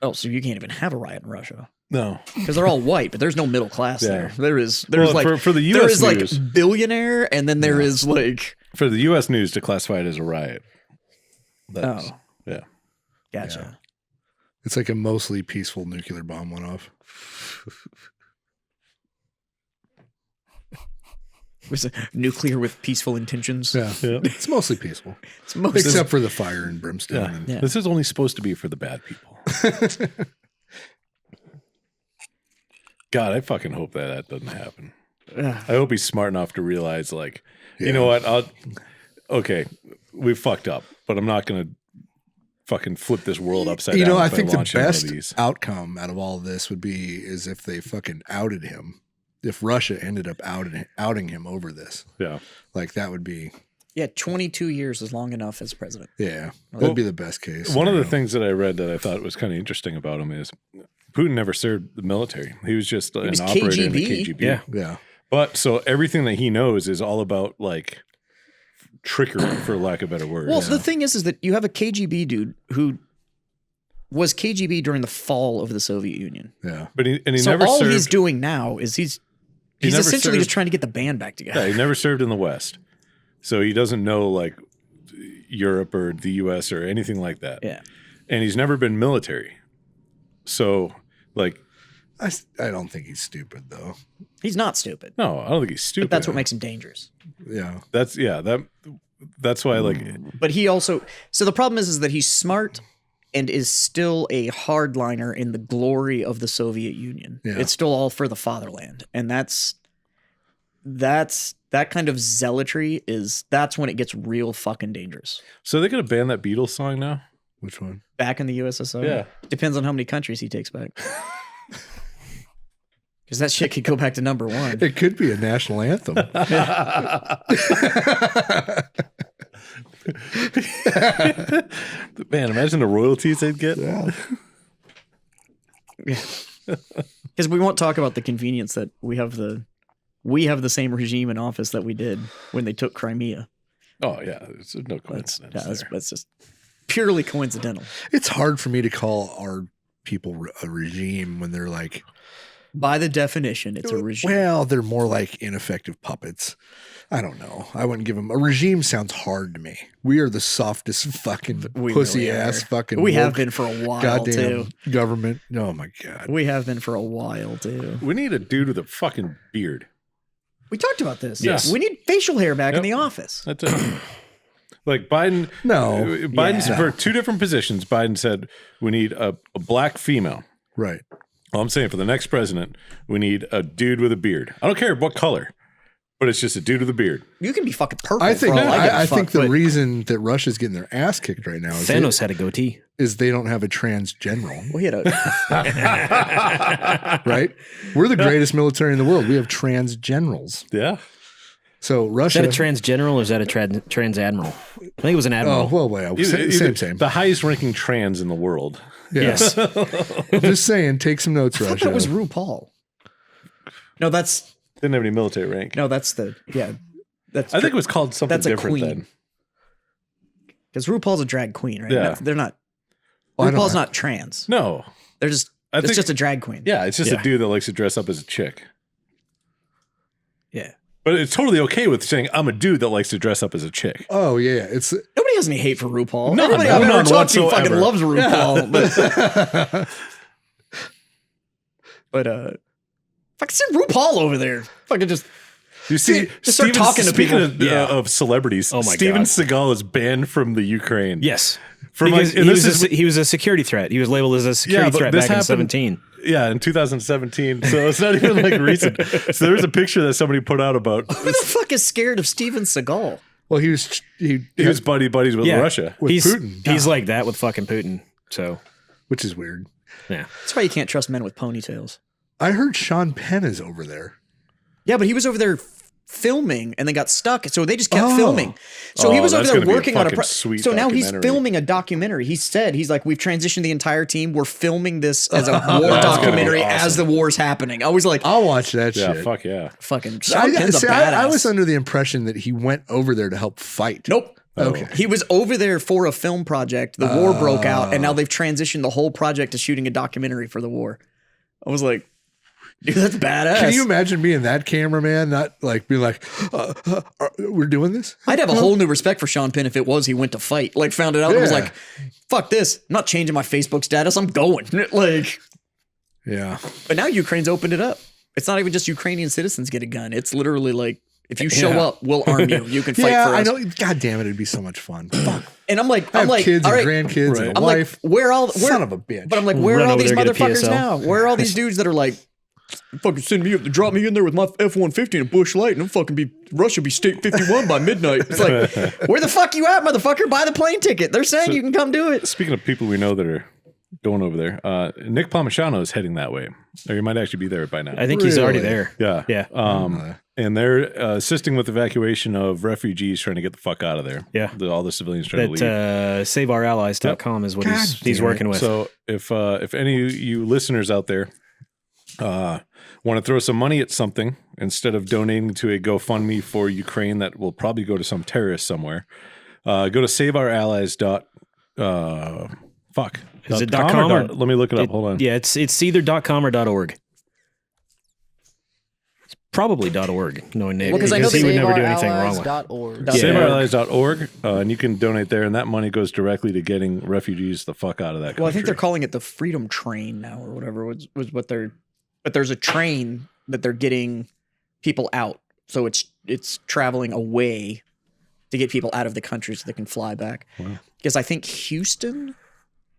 [SPEAKER 2] oh, so you can't even have a riot in Russia
[SPEAKER 4] No.
[SPEAKER 2] because they're all white, but there's no middle class
[SPEAKER 4] Yeah.
[SPEAKER 2] there. There's
[SPEAKER 4] Well,
[SPEAKER 2] like
[SPEAKER 4] for the
[SPEAKER 2] there
[SPEAKER 4] US
[SPEAKER 2] is like
[SPEAKER 4] news.
[SPEAKER 2] billionaire, and then there is like
[SPEAKER 4] For the U.S. news to classify it as a riot. That's,
[SPEAKER 2] Oh.
[SPEAKER 4] Yeah.
[SPEAKER 2] gotcha.
[SPEAKER 3] It's like a mostly peaceful nuclear bomb went off.
[SPEAKER 2] It was nuclear with peaceful intentions.
[SPEAKER 3] Yeah.
[SPEAKER 4] Yeah.
[SPEAKER 3] It's mostly peaceful.
[SPEAKER 2] It's mostly
[SPEAKER 3] Except for the fire and brimstone.
[SPEAKER 4] Yeah.
[SPEAKER 3] And,
[SPEAKER 2] Yeah.
[SPEAKER 4] This is only supposed to be for the bad people. God, I fucking hope that doesn't happen.
[SPEAKER 2] Ugh.
[SPEAKER 4] I hope he's smart enough to realize, like, you know what? Okay, we fucked up, but I'm not going to fucking flip this world upside down.
[SPEAKER 3] I
[SPEAKER 4] if
[SPEAKER 3] think the
[SPEAKER 4] launch any of
[SPEAKER 3] best
[SPEAKER 4] these.
[SPEAKER 3] outcome out of all of this would be is if they fucking outed him. If Russia ended up outing him over this,
[SPEAKER 4] Yeah.
[SPEAKER 3] like that would be,
[SPEAKER 2] Yeah, 22 years is long enough as president.
[SPEAKER 3] yeah, that'd be the best case.
[SPEAKER 4] One of the
[SPEAKER 3] scenario.
[SPEAKER 4] things that I read that I thought was kind of interesting about him is Putin never served the military. He was just an
[SPEAKER 2] was
[SPEAKER 4] operator in the
[SPEAKER 2] KGB.
[SPEAKER 4] KGB.
[SPEAKER 5] Yeah.
[SPEAKER 3] Yeah.
[SPEAKER 4] But so everything that he knows is all about like trickery, for lack of better words.
[SPEAKER 2] Well, the thing is that you have a KGB dude who was KGB during the fall of the Soviet Union.
[SPEAKER 3] Yeah.
[SPEAKER 4] But he
[SPEAKER 2] So
[SPEAKER 4] never
[SPEAKER 2] all
[SPEAKER 4] served.
[SPEAKER 2] he's doing now is he's
[SPEAKER 4] never
[SPEAKER 2] essentially
[SPEAKER 4] served-
[SPEAKER 2] just trying to get the band back together.
[SPEAKER 4] Yeah, he never served in the West, so he doesn't know like Europe or the U.S. or anything like that.
[SPEAKER 2] Yeah.
[SPEAKER 4] And he's never been military, so like
[SPEAKER 3] I don't think he's stupid though.
[SPEAKER 2] He's not stupid.
[SPEAKER 4] no, I don't think he's stupid.
[SPEAKER 2] But that's what makes him dangerous.
[SPEAKER 3] Yeah.
[SPEAKER 4] That's why like
[SPEAKER 2] But he also the problem is that he's smart and is still a hardliner in the glory of the Soviet Union.
[SPEAKER 3] Yeah.
[SPEAKER 2] It's still all for the fatherland. And that's that kind of zealotry that's when it gets real fucking dangerous.
[SPEAKER 4] so they're gonna ban that Beatles song now.
[SPEAKER 3] Which one?
[SPEAKER 2] Back in the USSR.
[SPEAKER 4] Yeah.
[SPEAKER 2] Depends on how many countries he takes back. Because that shit could go back to number one.
[SPEAKER 3] It could be a national anthem.
[SPEAKER 4] Man, imagine the royalties they'd get.
[SPEAKER 3] Yeah.
[SPEAKER 2] Because we won't talk about the convenience that we have the same regime in office that we did when they took Crimea.
[SPEAKER 4] Oh yeah, there's no coincidence.
[SPEAKER 2] That's just purely coincidental.
[SPEAKER 3] It's hard for me to call our people a regime when they're like,
[SPEAKER 2] By the definition, it's a regime.
[SPEAKER 3] well, they're more like ineffective puppets. I don't know. I wouldn't give them a regime. Sounds hard to me. We are the softest fucking
[SPEAKER 2] We
[SPEAKER 3] pussy
[SPEAKER 2] really
[SPEAKER 3] ass
[SPEAKER 2] are.
[SPEAKER 3] fucking.
[SPEAKER 2] We have
[SPEAKER 3] woke
[SPEAKER 2] been for a while
[SPEAKER 3] goddamn
[SPEAKER 2] too.
[SPEAKER 3] government. Oh my god.
[SPEAKER 2] We have been for a while too.
[SPEAKER 4] We need a dude with a fucking beard.
[SPEAKER 2] We talked about this.
[SPEAKER 4] Yes.
[SPEAKER 2] We need facial hair back in
[SPEAKER 4] Yep.
[SPEAKER 2] the office.
[SPEAKER 4] That's it. Like Biden.
[SPEAKER 3] No.
[SPEAKER 4] Biden's
[SPEAKER 3] Yeah.
[SPEAKER 4] for two different positions. Biden said we need a black female.
[SPEAKER 3] Right.
[SPEAKER 4] Well, I'm saying for the next president, we need a dude with a beard. I don't care what color, but it's just a dude with a beard.
[SPEAKER 2] You can be fucking purple.
[SPEAKER 3] I think.
[SPEAKER 2] for all give a
[SPEAKER 3] I think
[SPEAKER 2] fuck,
[SPEAKER 3] the
[SPEAKER 2] but
[SPEAKER 3] reason that Russia's getting their ass kicked right now is
[SPEAKER 5] Thanos had a goatee.
[SPEAKER 3] they don't have a trans general.
[SPEAKER 2] we had a
[SPEAKER 3] Right. We're the greatest military in the world. We have trans generals.
[SPEAKER 4] Yeah.
[SPEAKER 3] So
[SPEAKER 5] Is
[SPEAKER 3] Russia.
[SPEAKER 5] that a trans general or is that a trans admiral? I think it was an admiral.
[SPEAKER 3] Oh well, same.
[SPEAKER 4] The highest ranking trans in the world.
[SPEAKER 3] Yes. Just saying. Take some notes,
[SPEAKER 2] I thought
[SPEAKER 3] Russia.
[SPEAKER 2] that was RuPaul. No, that's
[SPEAKER 4] Didn't have any military rank.
[SPEAKER 2] that's that's
[SPEAKER 4] I think it was called something
[SPEAKER 2] that's a
[SPEAKER 4] different
[SPEAKER 2] queen.
[SPEAKER 4] then.
[SPEAKER 2] because RuPaul's a drag queen, right?
[SPEAKER 4] Yeah.
[SPEAKER 2] They're not.
[SPEAKER 3] Well, I don't
[SPEAKER 2] RuPaul's
[SPEAKER 3] know.
[SPEAKER 2] not trans.
[SPEAKER 4] No.
[SPEAKER 2] They're just.
[SPEAKER 4] I
[SPEAKER 2] It's
[SPEAKER 4] think-
[SPEAKER 2] just a drag queen.
[SPEAKER 4] Yeah, it's just
[SPEAKER 5] Yeah.
[SPEAKER 4] a dude that likes to dress up as a chick.
[SPEAKER 2] Yeah.
[SPEAKER 4] But it's totally okay with saying I'm a dude that likes to dress up as a chick.
[SPEAKER 3] Oh yeah, it's
[SPEAKER 2] Nobody has any hate for RuPaul.
[SPEAKER 4] None,
[SPEAKER 2] Everybody I've ever
[SPEAKER 4] none
[SPEAKER 2] talked to fucking
[SPEAKER 4] whatsoever.
[SPEAKER 2] loves RuPaul. But fucking send RuPaul over there. Fucking just
[SPEAKER 4] You see,
[SPEAKER 2] just start talking to
[SPEAKER 4] speaking
[SPEAKER 2] people.
[SPEAKER 4] of celebrities,
[SPEAKER 5] Oh my
[SPEAKER 4] Steven
[SPEAKER 5] God.
[SPEAKER 4] Seagal is banned from the Ukraine.
[SPEAKER 5] Yes.
[SPEAKER 4] From
[SPEAKER 5] Because
[SPEAKER 4] like, and
[SPEAKER 5] he was a security threat. He was labeled as a security
[SPEAKER 4] but
[SPEAKER 5] threat
[SPEAKER 4] this
[SPEAKER 5] back in
[SPEAKER 4] happened-
[SPEAKER 5] 17.
[SPEAKER 4] Yeah, in 2017. So it's not even like recent. So there's a picture that somebody put out about
[SPEAKER 2] who the fuck is scared of Steven Seagal?
[SPEAKER 3] well, he was
[SPEAKER 4] buddies with
[SPEAKER 5] Yeah.
[SPEAKER 4] Russia.
[SPEAKER 3] with
[SPEAKER 5] he's,
[SPEAKER 3] Putin.
[SPEAKER 5] He's like that with fucking Putin. So,
[SPEAKER 3] which is weird.
[SPEAKER 5] yeah.
[SPEAKER 2] That's why you can't trust men with ponytails.
[SPEAKER 3] I heard Sean Penn is over there.
[SPEAKER 2] Yeah, but he was over there filming and they got stuck, so they just kept
[SPEAKER 3] Oh.
[SPEAKER 2] filming. So he
[SPEAKER 4] Oh,
[SPEAKER 2] was over
[SPEAKER 4] that's
[SPEAKER 2] there
[SPEAKER 4] gonna be a
[SPEAKER 2] working on a.
[SPEAKER 4] fucking sweet
[SPEAKER 2] So now he's
[SPEAKER 4] documentary.
[SPEAKER 2] filming a documentary. He's like, we've transitioned the entire team. We're filming this as a war
[SPEAKER 4] That's gonna be
[SPEAKER 2] documentary
[SPEAKER 4] awesome.
[SPEAKER 2] as the war's happening. I was like,
[SPEAKER 3] I'll watch that
[SPEAKER 4] Yeah,
[SPEAKER 3] shit.
[SPEAKER 4] fuck yeah.
[SPEAKER 2] fucking Sean Penn's a badass.
[SPEAKER 3] I was under the impression that he went over there to help fight.
[SPEAKER 2] Nope.
[SPEAKER 3] Okay.
[SPEAKER 2] He was over there for a film project. The war broke out, and now they've transitioned the whole project to shooting a documentary for the war. I was like, dude, that's badass.
[SPEAKER 3] Can you imagine being that cameraman? Not like being like, we're doing this.
[SPEAKER 2] I'd have a whole new respect for Sean Penn if it was he went to fight. Like, found it out and was
[SPEAKER 3] Yeah.
[SPEAKER 2] like, fuck this. I'm not changing my Facebook status. I'm going. Like,
[SPEAKER 3] Yeah.
[SPEAKER 2] but now Ukraine's opened it up. It's not even just Ukrainian citizens get a gun. It's literally like, if you show up, we'll arm you. You can fight
[SPEAKER 3] Yeah,
[SPEAKER 2] for us.
[SPEAKER 3] I know. God damn it, it'd be so much fun. Fuck.
[SPEAKER 2] And I'm like,
[SPEAKER 3] I have kids
[SPEAKER 2] all
[SPEAKER 3] and
[SPEAKER 2] right.
[SPEAKER 3] grandkids
[SPEAKER 4] Right.
[SPEAKER 3] and a
[SPEAKER 2] I'm
[SPEAKER 3] wife.
[SPEAKER 2] like, where
[SPEAKER 3] Son of a bitch.
[SPEAKER 2] But I'm like, where
[SPEAKER 5] Run
[SPEAKER 2] are all
[SPEAKER 5] over
[SPEAKER 2] these
[SPEAKER 5] there, get a
[SPEAKER 2] motherfuckers
[SPEAKER 5] PSL.
[SPEAKER 2] now? Where are all these dudes that are like, fucking send me up, drop me in there with my F-150 and a Bush Light, and I'm fucking be Russia be state 51 by midnight. It's like, where the fuck you at, motherfucker? Buy the plane ticket. They're saying you can come do it.
[SPEAKER 4] Speaking of people we know that are going over there, Nick Palmisano is heading that way. Or he might actually be there by now.
[SPEAKER 5] I think he's already
[SPEAKER 3] Really?
[SPEAKER 5] there.
[SPEAKER 4] Yeah.
[SPEAKER 5] Yeah.
[SPEAKER 4] And they're assisting with the evacuation of refugees trying to get the fuck out of there.
[SPEAKER 5] Yeah.
[SPEAKER 4] All the civilians trying to leave.
[SPEAKER 5] That saveourallies.com is what
[SPEAKER 3] God
[SPEAKER 5] he's
[SPEAKER 3] damn
[SPEAKER 5] working with.
[SPEAKER 4] So if any of you listeners out there want to throw some money at something instead of donating to a GoFundMe for Ukraine that will probably go to some terrorist somewhere, go to saveourallies. Fuck.
[SPEAKER 5] Is it
[SPEAKER 4] .com
[SPEAKER 5] .com or-
[SPEAKER 4] let me look it up. Hold on.
[SPEAKER 5] Yeah, it's either .com or .org. It's probably .org, knowing Nick,
[SPEAKER 2] Well, 'cause I know
[SPEAKER 5] he would never do anything wrong with.
[SPEAKER 6] SaveOurAllies.org.
[SPEAKER 2] Yeah.
[SPEAKER 4] SaveOurAllies.org, and you can donate there, and that money goes directly to getting refugees the fuck out of that country.
[SPEAKER 2] Well, I think they're calling it the Freedom Train now, or whatever was what they're. But there's a train that they're getting people out, so it's traveling away to get people out of the country so they can fly back.
[SPEAKER 4] Wow.
[SPEAKER 2] Because I think Houston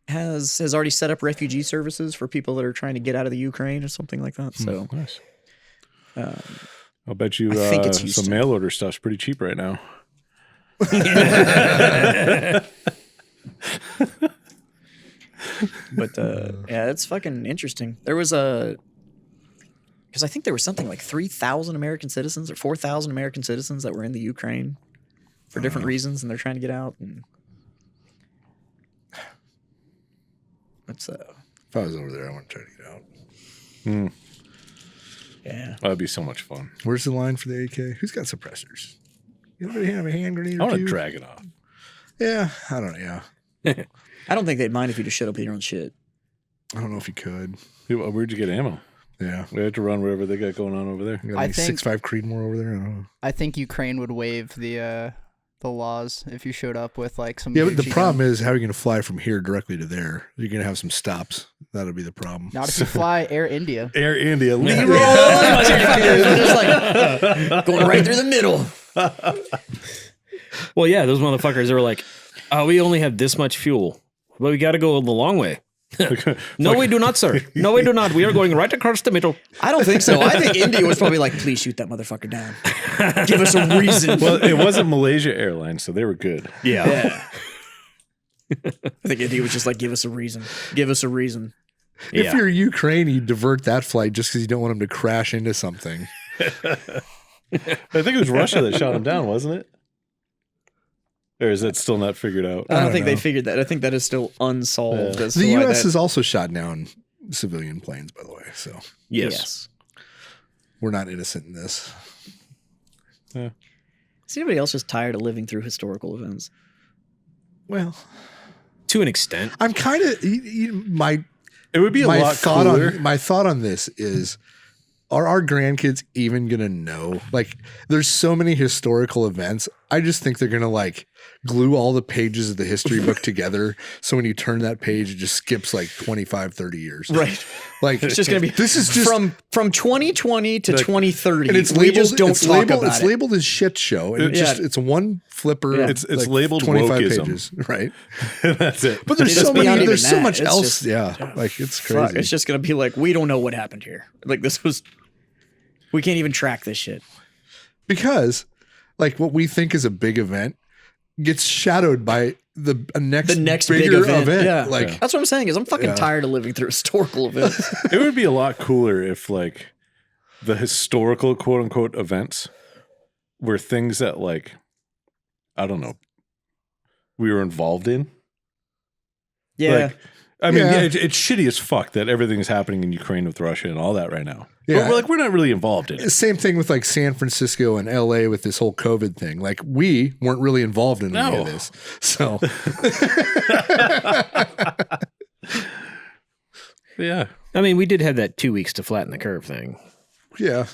[SPEAKER 2] has already set up refugee services for people that are trying to get out of the Ukraine or something like that. So
[SPEAKER 4] Nice. I'll bet you
[SPEAKER 2] I think it's
[SPEAKER 4] some
[SPEAKER 2] Houston.
[SPEAKER 4] mail order stuff's pretty cheap right now.
[SPEAKER 2] But yeah, it's fucking interesting. There was because I think there was something like 3,000 American citizens or 4,000 American citizens that were in the Ukraine for different reasons, and they're trying to get out. And it's
[SPEAKER 3] If I was over there, I wouldn't try to get out.
[SPEAKER 2] yeah.
[SPEAKER 4] That'd be so much fun.
[SPEAKER 3] Where's the line for the AK? Who's got suppressors? Anybody have a hand grenade
[SPEAKER 4] I
[SPEAKER 3] or
[SPEAKER 4] want
[SPEAKER 3] two?
[SPEAKER 4] to drag it off.
[SPEAKER 3] Yeah, I don't know. Yeah.
[SPEAKER 2] I don't think they'd mind if you just shut up with your own shit.
[SPEAKER 3] I don't know if you could.
[SPEAKER 4] Where'd you get ammo?
[SPEAKER 3] Yeah.
[SPEAKER 4] We had to run wherever they got going on over there.
[SPEAKER 3] You got
[SPEAKER 6] I
[SPEAKER 3] any
[SPEAKER 6] think-
[SPEAKER 3] 6.5 Creedmoor over there? I don't know.
[SPEAKER 6] I think Ukraine would waive the laws if you showed up with like some.
[SPEAKER 3] Yeah, but the
[SPEAKER 6] Gucci
[SPEAKER 3] problem
[SPEAKER 6] gun.
[SPEAKER 3] is how are you going to fly from here directly to there? You're going to have some stops. That'll be the problem.
[SPEAKER 6] Not if you fly Air India.
[SPEAKER 4] Air India.
[SPEAKER 2] Just like going right through the middle.
[SPEAKER 5] Well, yeah, those motherfuckers are like, oh, we only have this much fuel, but we got to go the long way. No, we do not, sir. No, we do not. We are going right across the middle.
[SPEAKER 2] I don't think so. I think India was probably like, please shoot that motherfucker down. Give us a reason.
[SPEAKER 4] Well, it wasn't Malaysia Airlines, so they were good.
[SPEAKER 5] Yeah.
[SPEAKER 2] I think India was just like, give us a reason. Give us a reason.
[SPEAKER 3] If you're Ukraine, you divert that flight just because you don't want them to crash into something.
[SPEAKER 4] I think it was Russia that shot him down, wasn't it? Or is that still not figured out?
[SPEAKER 2] I don't think they figured that. I think that is still unsolved. As
[SPEAKER 3] The
[SPEAKER 2] to why
[SPEAKER 3] U.S.
[SPEAKER 2] that-
[SPEAKER 3] has also shot down civilian planes, by the way. So
[SPEAKER 5] Yes.
[SPEAKER 3] we're not innocent in this.
[SPEAKER 2] Is anybody else just tired of living through historical events?
[SPEAKER 3] Well,
[SPEAKER 5] To an extent.
[SPEAKER 3] I'm kind of my
[SPEAKER 4] It would be a lot cooler.
[SPEAKER 3] my thought on this is, are our grandkids even gonna know? Like, there's so many historical events. I just think they're gonna like glue all the pages of the history book together. So when you turn that page, it just skips like 25, 30 years.
[SPEAKER 2] Right.
[SPEAKER 3] Like
[SPEAKER 2] It's just going to be
[SPEAKER 3] this is just
[SPEAKER 2] from 2020 to 2030.
[SPEAKER 3] and it's
[SPEAKER 2] we
[SPEAKER 3] labeled.
[SPEAKER 2] just don't
[SPEAKER 3] it's
[SPEAKER 2] talk
[SPEAKER 3] labeled.
[SPEAKER 2] about
[SPEAKER 3] It's
[SPEAKER 2] it.
[SPEAKER 3] labeled as shit show, and it's one flipper.
[SPEAKER 2] Yeah.
[SPEAKER 4] It's labeled
[SPEAKER 3] 25
[SPEAKER 4] wokeism.
[SPEAKER 3] pages, right?
[SPEAKER 4] That's it.
[SPEAKER 3] But there's
[SPEAKER 2] It's
[SPEAKER 3] so many.
[SPEAKER 2] beyond
[SPEAKER 3] There's
[SPEAKER 2] even
[SPEAKER 3] so
[SPEAKER 2] that.
[SPEAKER 3] much
[SPEAKER 2] It's
[SPEAKER 3] else.
[SPEAKER 2] just-
[SPEAKER 3] Yeah, like it's
[SPEAKER 2] Fuck,
[SPEAKER 3] crazy.
[SPEAKER 2] it's just going to be like, we don't know what happened here. Like this was, we can't even track this shit.
[SPEAKER 3] Because like what we think is a big event gets shadowed by the next
[SPEAKER 2] big
[SPEAKER 3] bigger
[SPEAKER 2] event. Yeah.
[SPEAKER 3] Like
[SPEAKER 2] That's what I'm saying is I'm fucking
[SPEAKER 3] Yeah.
[SPEAKER 2] tired of living through historical events.
[SPEAKER 4] It would be a lot cooler if like the historical quote unquote events were things that like, I don't know, we were involved in.
[SPEAKER 2] Yeah.
[SPEAKER 4] Like, I mean,
[SPEAKER 3] Yeah.
[SPEAKER 4] yeah, it's shitty as fuck that everything's happening in Ukraine with Russia and all that right now.
[SPEAKER 3] Yeah.
[SPEAKER 4] But we're not really involved in it.
[SPEAKER 3] same thing with like San Francisco and LA with this whole COVID thing. Like we weren't really involved in any
[SPEAKER 4] No.
[SPEAKER 3] of this. So
[SPEAKER 4] Yeah.
[SPEAKER 5] I mean, we did have that 2 weeks to flatten the curve thing.
[SPEAKER 3] yeah.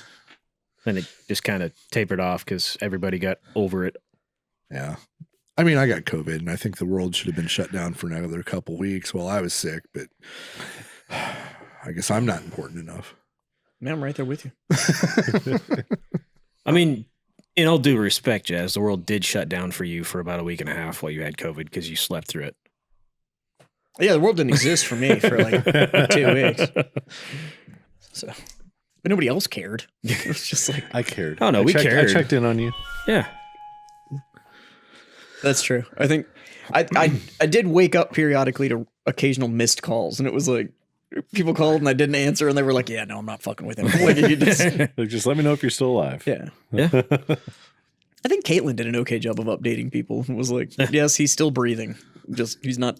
[SPEAKER 5] Then it just kind of tapered off because everybody got over it.
[SPEAKER 3] Yeah. I mean, I got COVID and I think the world should have been shut down for another couple weeks while I was sick, but I guess I'm not important enough.
[SPEAKER 2] Man, I'm right there with you.
[SPEAKER 5] I mean, in all due respect, Jazz, the world did shut down for you for about a week and a half while you had COVID because you slept through it.
[SPEAKER 2] Yeah, the world didn't exist for me for like 2 weeks. So, but nobody else cared. It was just like,
[SPEAKER 4] I cared.
[SPEAKER 5] Oh, no, we
[SPEAKER 4] I
[SPEAKER 5] cared.
[SPEAKER 4] checked in on you.
[SPEAKER 5] Yeah.
[SPEAKER 2] that's true. I think I did wake up periodically to occasional missed calls, and it was like people called and I didn't answer, and they were like, "Yeah, no, I'm not fucking with him." Like, you just,
[SPEAKER 4] Like, just let me know if you're still alive.
[SPEAKER 2] yeah.
[SPEAKER 5] Yeah.
[SPEAKER 2] I think Caitlin did an okay job of updating people. It was like, yes, he's still breathing. Just he's not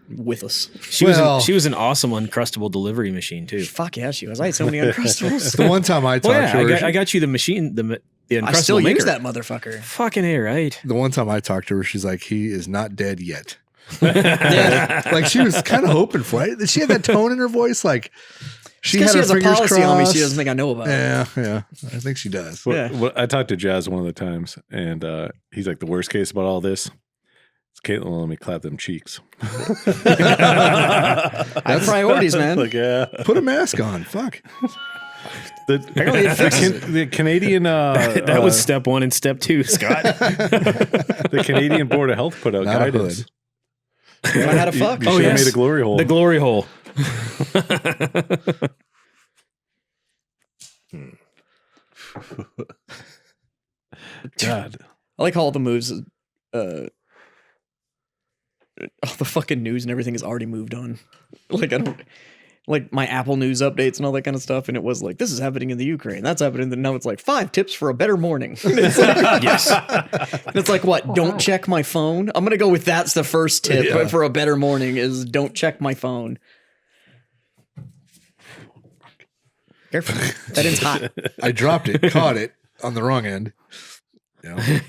[SPEAKER 2] with us.
[SPEAKER 5] She
[SPEAKER 3] Well-
[SPEAKER 5] was an awesome uncrustable delivery machine too.
[SPEAKER 2] Fuck yeah, she was. I had so many Uncrustables.
[SPEAKER 3] The one time I talked
[SPEAKER 5] Well,
[SPEAKER 3] to
[SPEAKER 5] yeah,
[SPEAKER 3] her,
[SPEAKER 5] I got you the machine, the
[SPEAKER 2] I still
[SPEAKER 5] uncrustable maker.
[SPEAKER 2] use that motherfucker.
[SPEAKER 5] Fucking A, right?
[SPEAKER 3] the one time I talked to her, she's like, he is not dead yet.
[SPEAKER 2] Yeah.
[SPEAKER 3] Like she was kind of hoping for it. She had that tone in her voice, like she
[SPEAKER 2] Because
[SPEAKER 3] had
[SPEAKER 2] she
[SPEAKER 3] her
[SPEAKER 2] has a
[SPEAKER 3] fingers
[SPEAKER 2] policy on me
[SPEAKER 3] crossed.
[SPEAKER 2] she doesn't think I know about.
[SPEAKER 3] Yeah. I think she does.
[SPEAKER 2] Yeah.
[SPEAKER 4] I talked to Jazz one of the times, and he's like, the worst case about all this is Caitlin will let me clap them cheeks.
[SPEAKER 2] I have priorities, man.
[SPEAKER 4] Like, yeah.
[SPEAKER 3] Put a mask on. Fuck.
[SPEAKER 4] The Canadian
[SPEAKER 5] That was step 1 and step 2, Scott.
[SPEAKER 4] the Canadian Board of Health put out
[SPEAKER 3] Not a
[SPEAKER 4] guidance.
[SPEAKER 2] I had a fuck.
[SPEAKER 4] You
[SPEAKER 5] Oh,
[SPEAKER 4] should have
[SPEAKER 5] yes.
[SPEAKER 4] made a glory hole.
[SPEAKER 5] The glory hole.
[SPEAKER 4] God.
[SPEAKER 2] I like how all the moves. all the fucking news and everything has already moved on. Like I don't like my Apple News updates and all that kind of stuff. And it was like, this is happening in the Ukraine. That's happening. And now it's like 5 tips for a better morning. It's like, yes. It's like, what? Don't check my phone. I'm going to go with that's the first tip for a better morning is don't check my phone. Careful. That end's hot.
[SPEAKER 3] I dropped it, caught it on the wrong end. Yeah.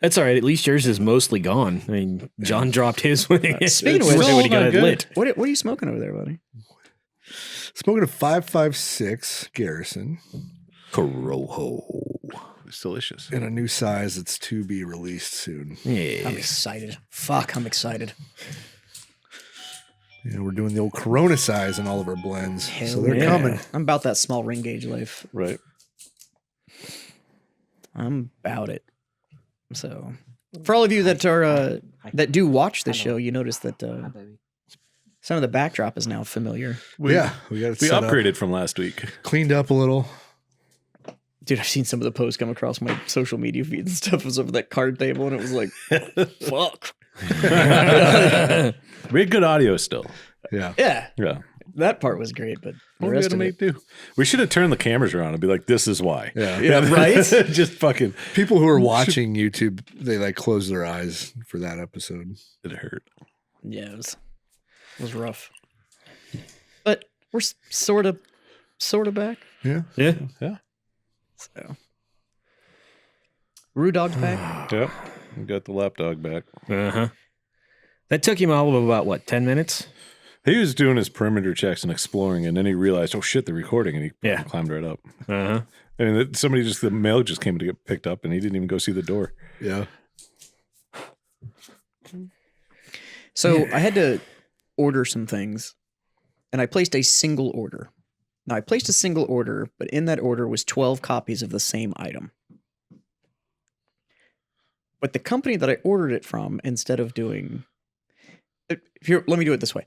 [SPEAKER 5] That's all right. At least yours is mostly gone. I mean, John dropped his when he,
[SPEAKER 2] Speaking of
[SPEAKER 5] when
[SPEAKER 2] which,
[SPEAKER 5] he got it lit.
[SPEAKER 2] What are you smoking over there, buddy?
[SPEAKER 3] Smoking a 5.56 Garrison
[SPEAKER 5] Corojo.
[SPEAKER 4] It's delicious.
[SPEAKER 3] in a new size that's to be released soon.
[SPEAKER 5] Yeah.
[SPEAKER 2] I'm excited. Fuck, I'm excited.
[SPEAKER 3] You know, we're doing the old Corona size in all of our blends, so
[SPEAKER 2] Hell
[SPEAKER 3] they're
[SPEAKER 5] yeah.
[SPEAKER 3] coming.
[SPEAKER 2] I'm about that small ring gauge life.
[SPEAKER 4] Right.
[SPEAKER 2] I'm about it. So, for all of you that are that do watch the show, you notice that some of the backdrop is now familiar.
[SPEAKER 3] We got it
[SPEAKER 4] We
[SPEAKER 3] set up,
[SPEAKER 4] upgraded from last week.
[SPEAKER 3] cleaned up a little.
[SPEAKER 2] Dude, I've seen some of the posts come across my social media feed and stuff. It was over that card table, and it was like, fuck.
[SPEAKER 4] We had good audio still.
[SPEAKER 3] Yeah.
[SPEAKER 2] Yeah,
[SPEAKER 4] Yeah.
[SPEAKER 2] that part was great, but the
[SPEAKER 4] What are we
[SPEAKER 2] rest
[SPEAKER 4] gonna
[SPEAKER 2] of
[SPEAKER 4] make
[SPEAKER 2] it,
[SPEAKER 4] do? We should have turned the cameras around and be like, "This is why."
[SPEAKER 3] Yeah.
[SPEAKER 2] yeah, right?
[SPEAKER 4] Just fucking.
[SPEAKER 3] People who are watching YouTube, they like close their eyes for that episode.
[SPEAKER 4] It hurt.
[SPEAKER 2] Yeah, it was rough, but we're sort of back.
[SPEAKER 3] Yeah.
[SPEAKER 5] Yeah.
[SPEAKER 4] Yeah.
[SPEAKER 2] So, Rue Dog's back.
[SPEAKER 4] Yep. We got the lapdog back.
[SPEAKER 5] Uh-huh. That took him all of about, what, 10 minutes?
[SPEAKER 4] He was doing his perimeter checks and exploring, and then he realized, oh shit, they're recording, and he
[SPEAKER 5] Yeah.
[SPEAKER 4] climbed right up.
[SPEAKER 5] Uh-huh.
[SPEAKER 4] And the mail just came to get picked up, and he didn't even go see the door.
[SPEAKER 3] Yeah.
[SPEAKER 2] So I had to order some things, and I placed a single order. Now, I placed a single order, but in that order was 12 copies of the same item. But the company that I ordered it from, instead of doing... let me do it this way.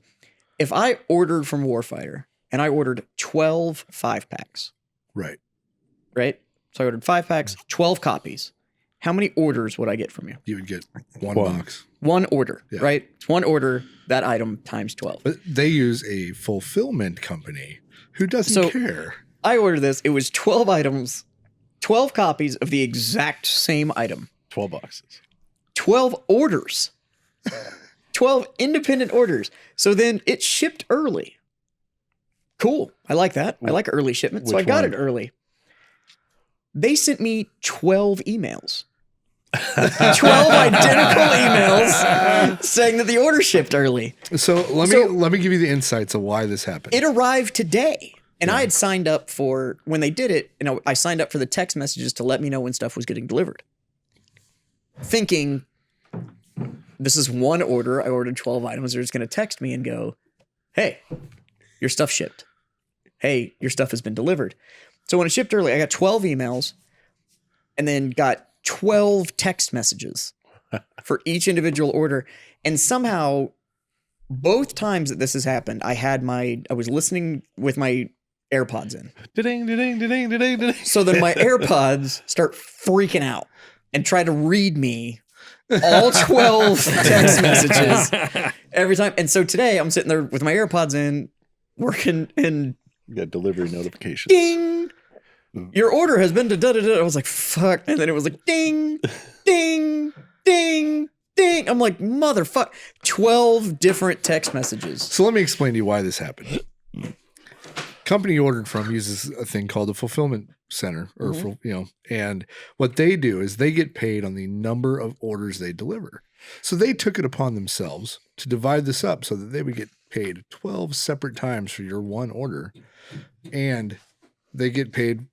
[SPEAKER 2] If I ordered from Warfighter, and I ordered 12 5-packs,
[SPEAKER 3] Right.
[SPEAKER 2] right? So I ordered 5 packs, 12 copies. How many orders would I get from you?
[SPEAKER 3] You would get one
[SPEAKER 4] One.
[SPEAKER 3] box.
[SPEAKER 2] One order,
[SPEAKER 3] Yeah.
[SPEAKER 2] right? It's one order, that item times 12.
[SPEAKER 3] But they use a fulfillment company who doesn't
[SPEAKER 2] So-
[SPEAKER 3] care.
[SPEAKER 2] I ordered this. It was 12 items, 12 copies of the exact same item.
[SPEAKER 4] 12 boxes.
[SPEAKER 2] 12 orders. 12 independent orders. So then it shipped early. Cool. I like that. I like early shipment. So I
[SPEAKER 4] Which
[SPEAKER 2] got
[SPEAKER 4] one?
[SPEAKER 2] it early. They sent me 12 emails. 12 identical emails saying that the order shipped early.
[SPEAKER 3] So let me give you the insights of why this happened.
[SPEAKER 2] It arrived today. And I had signed up for, when they did it, I signed up for the text messages to let me know when stuff was getting delivered. Thinking, this is one order. I ordered 12 items. They're just going to text me and go, hey, your stuff shipped. Hey, your stuff has been delivered. So when it shipped early, I got 12 emails and then got 12 text messages for each individual order. And somehow, both times that this has happened, I was listening with my AirPods in.
[SPEAKER 4] Da-ding, da-ding, da-ding, da-ding, da-ding.
[SPEAKER 2] So then my AirPods start freaking out and try to read me all 12 text messages every time. And so today I'm sitting there with my AirPods in, working, and
[SPEAKER 4] You got delivery notifications.
[SPEAKER 2] ding, your order has been da-da-da. I was like, fuck. And then it was like, ding, ding, ding, ding. I'm like, motherfuck. 12 different text messages.
[SPEAKER 3] So let me explain to you why this happened. Company you ordered from uses a thing called a fulfillment center, or and what they do is they get paid on the number of orders they deliver. So they took it upon themselves to divide this up so that they would get paid 12 separate times for your one order, and they get paid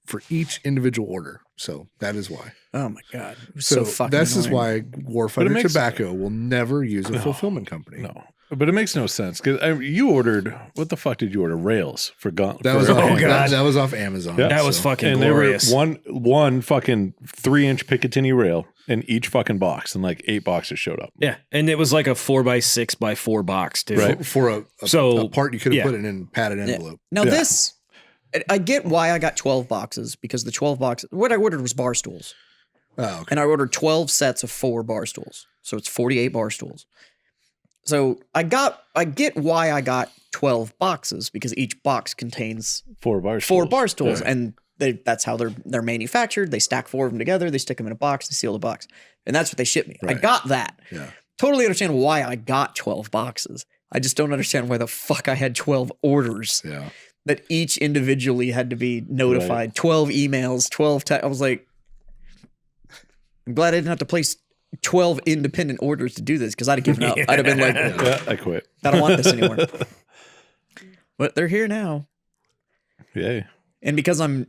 [SPEAKER 3] for each individual order. So that is why.
[SPEAKER 2] Oh my God. It was so fucking
[SPEAKER 3] this is
[SPEAKER 2] annoying.
[SPEAKER 3] why
[SPEAKER 4] But it
[SPEAKER 3] Warfighter
[SPEAKER 4] makes-
[SPEAKER 3] Tobacco will never use a fulfillment company.
[SPEAKER 4] No. But it makes no sense because you ordered, what the fuck did you order? Rails for gun.
[SPEAKER 3] That was
[SPEAKER 4] for-
[SPEAKER 3] off,
[SPEAKER 5] God.
[SPEAKER 3] that was off Amazon.
[SPEAKER 4] Yeah.
[SPEAKER 5] That was
[SPEAKER 3] so-
[SPEAKER 5] fucking
[SPEAKER 4] and
[SPEAKER 5] glorious.
[SPEAKER 4] they were one fucking 3-inch Picatinny rail in each fucking box, and like 8 boxes showed up.
[SPEAKER 5] Yeah, and it was like a 4x6x4 box too.
[SPEAKER 4] Right.
[SPEAKER 3] for a
[SPEAKER 5] So,
[SPEAKER 3] part you could have
[SPEAKER 5] yeah.
[SPEAKER 3] put it in padded envelope.
[SPEAKER 2] Now
[SPEAKER 4] Yeah.
[SPEAKER 2] this, I get why I got 12 boxes, because the 12 boxes, what I ordered was bar stools,
[SPEAKER 3] Oh, okay.
[SPEAKER 2] And I ordered 12 sets of 4 bar stools. So it's 48 bar stools. So I get why I got 12 boxes, because each box contains
[SPEAKER 4] 4 bar stools.
[SPEAKER 2] 4 bar stools.
[SPEAKER 4] Yeah.
[SPEAKER 2] And that's how they're manufactured. They stack 4 of them together. They stick them in a box. They seal the box. And that's what they ship me. I
[SPEAKER 3] Right.
[SPEAKER 2] got that.
[SPEAKER 3] Yeah.
[SPEAKER 2] Totally understand why I got 12 boxes. I just don't understand why the fuck I had 12 orders
[SPEAKER 3] Yeah.
[SPEAKER 2] that each individually had to be notified. 12 emails, 12 I was like, I'm glad I didn't have to place 12 independent orders to do this, because I'd have given up. I'd have been like,
[SPEAKER 4] Yeah, I quit.
[SPEAKER 2] I don't want this anymore. But they're here now.
[SPEAKER 4] Yay.
[SPEAKER 2] And because I'm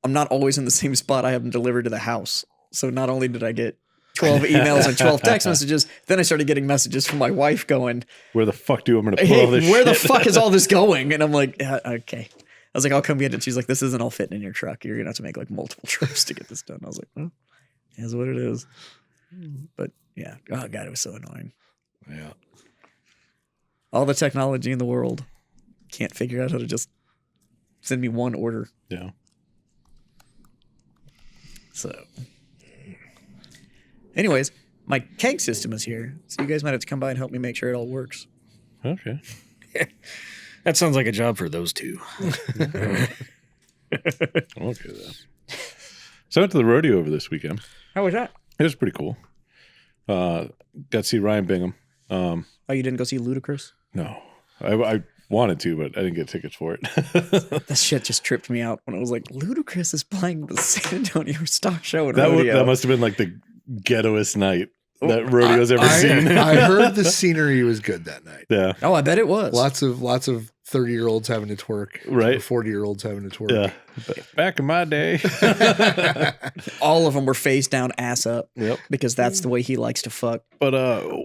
[SPEAKER 2] not always in the same spot, I have them delivered to the house. So not only did I get 12 emails and 12 text messages, then I started getting messages from my wife going,
[SPEAKER 4] Where the fuck do I'm going to put
[SPEAKER 2] hey,
[SPEAKER 4] all this
[SPEAKER 2] where the
[SPEAKER 4] shit?
[SPEAKER 2] fuck is all this going? And I'm like, yeah, okay. I was like, I'll come get it. She's like, this isn't all fitting in your truck. You're going to have to make like multiple trips to get this done. I was like, well, that's what it is. But yeah, oh God, it was so annoying.
[SPEAKER 3] Yeah.
[SPEAKER 2] All the technology in the world can't figure out how to just send me one order.
[SPEAKER 4] Yeah.
[SPEAKER 2] So, anyways, my keg system is here. So you guys might have to come by and help me make sure it all works.
[SPEAKER 4] Okay.
[SPEAKER 5] That sounds like a job for those two.
[SPEAKER 4] I'm okay with that. So I went to the rodeo over this weekend.
[SPEAKER 2] How was that?
[SPEAKER 4] It was pretty cool. Got to see Ryan Bingham.
[SPEAKER 2] Oh, you didn't go see Ludacris?
[SPEAKER 4] No, I wanted to, but I didn't get tickets for it.
[SPEAKER 2] That shit just tripped me out when it was like, Ludacris is playing the San Antonio stock show at rodeo.
[SPEAKER 4] That must have been like the ghettoest night that rodeo's ever seen.
[SPEAKER 3] I heard the scenery was good that night.
[SPEAKER 4] Yeah.
[SPEAKER 2] Oh, I bet it was.
[SPEAKER 3] Lots of 30-year-olds having to twerk.
[SPEAKER 4] Right.
[SPEAKER 3] 40-year-olds having to twerk.
[SPEAKER 4] Yeah. Back in my day.
[SPEAKER 2] All of them were face down, ass up.
[SPEAKER 4] Yep.
[SPEAKER 2] Because that's the way he likes to fuck.
[SPEAKER 4] But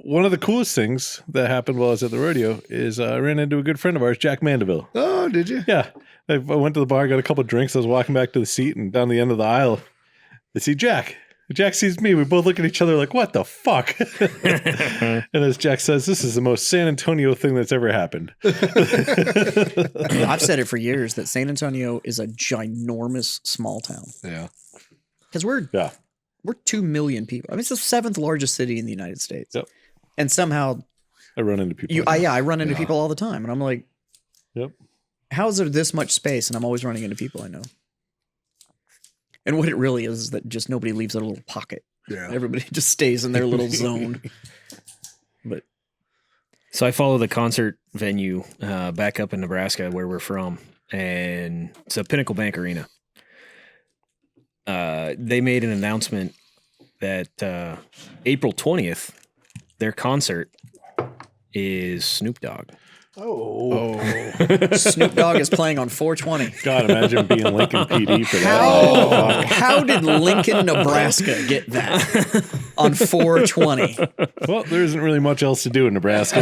[SPEAKER 4] one of the coolest things that happened while I was at the rodeo is I ran into a good friend of ours, Jack Mandeville.
[SPEAKER 3] Oh, did you?
[SPEAKER 4] Yeah. I went to the bar, got a couple of drinks. I was walking back to the seat, and down the end of the aisle, I see Jack. Jack sees me. We both look at each other like, what the fuck? And as Jack says, this is the most San Antonio thing that's ever happened.
[SPEAKER 2] I've said it for years that San Antonio is a ginormous small town.
[SPEAKER 3] Yeah.
[SPEAKER 2] Because we're 2 million people. I mean, it's the 7th largest city in the United States.
[SPEAKER 4] Yep.
[SPEAKER 2] And somehow
[SPEAKER 4] I run into people.
[SPEAKER 2] I run into people all the time. And I'm like,
[SPEAKER 4] Yep.
[SPEAKER 2] how is there this much space? And I'm always running into people I know. And what it really is that just nobody leaves their little pocket.
[SPEAKER 3] Yeah.
[SPEAKER 2] Everybody just stays in their little zone. But
[SPEAKER 5] So I follow the concert venue back up in Nebraska where we're from, and it's a Pinnacle Bank Arena. They made an announcement that April 20th, their concert is Snoop Dogg.
[SPEAKER 4] Oh.
[SPEAKER 2] Snoop Dogg is playing on 420.
[SPEAKER 4] God, imagine being Lincoln PD for that.
[SPEAKER 2] How did Lincoln, Nebraska get that on 420?
[SPEAKER 4] Well, there isn't really much else to do in Nebraska.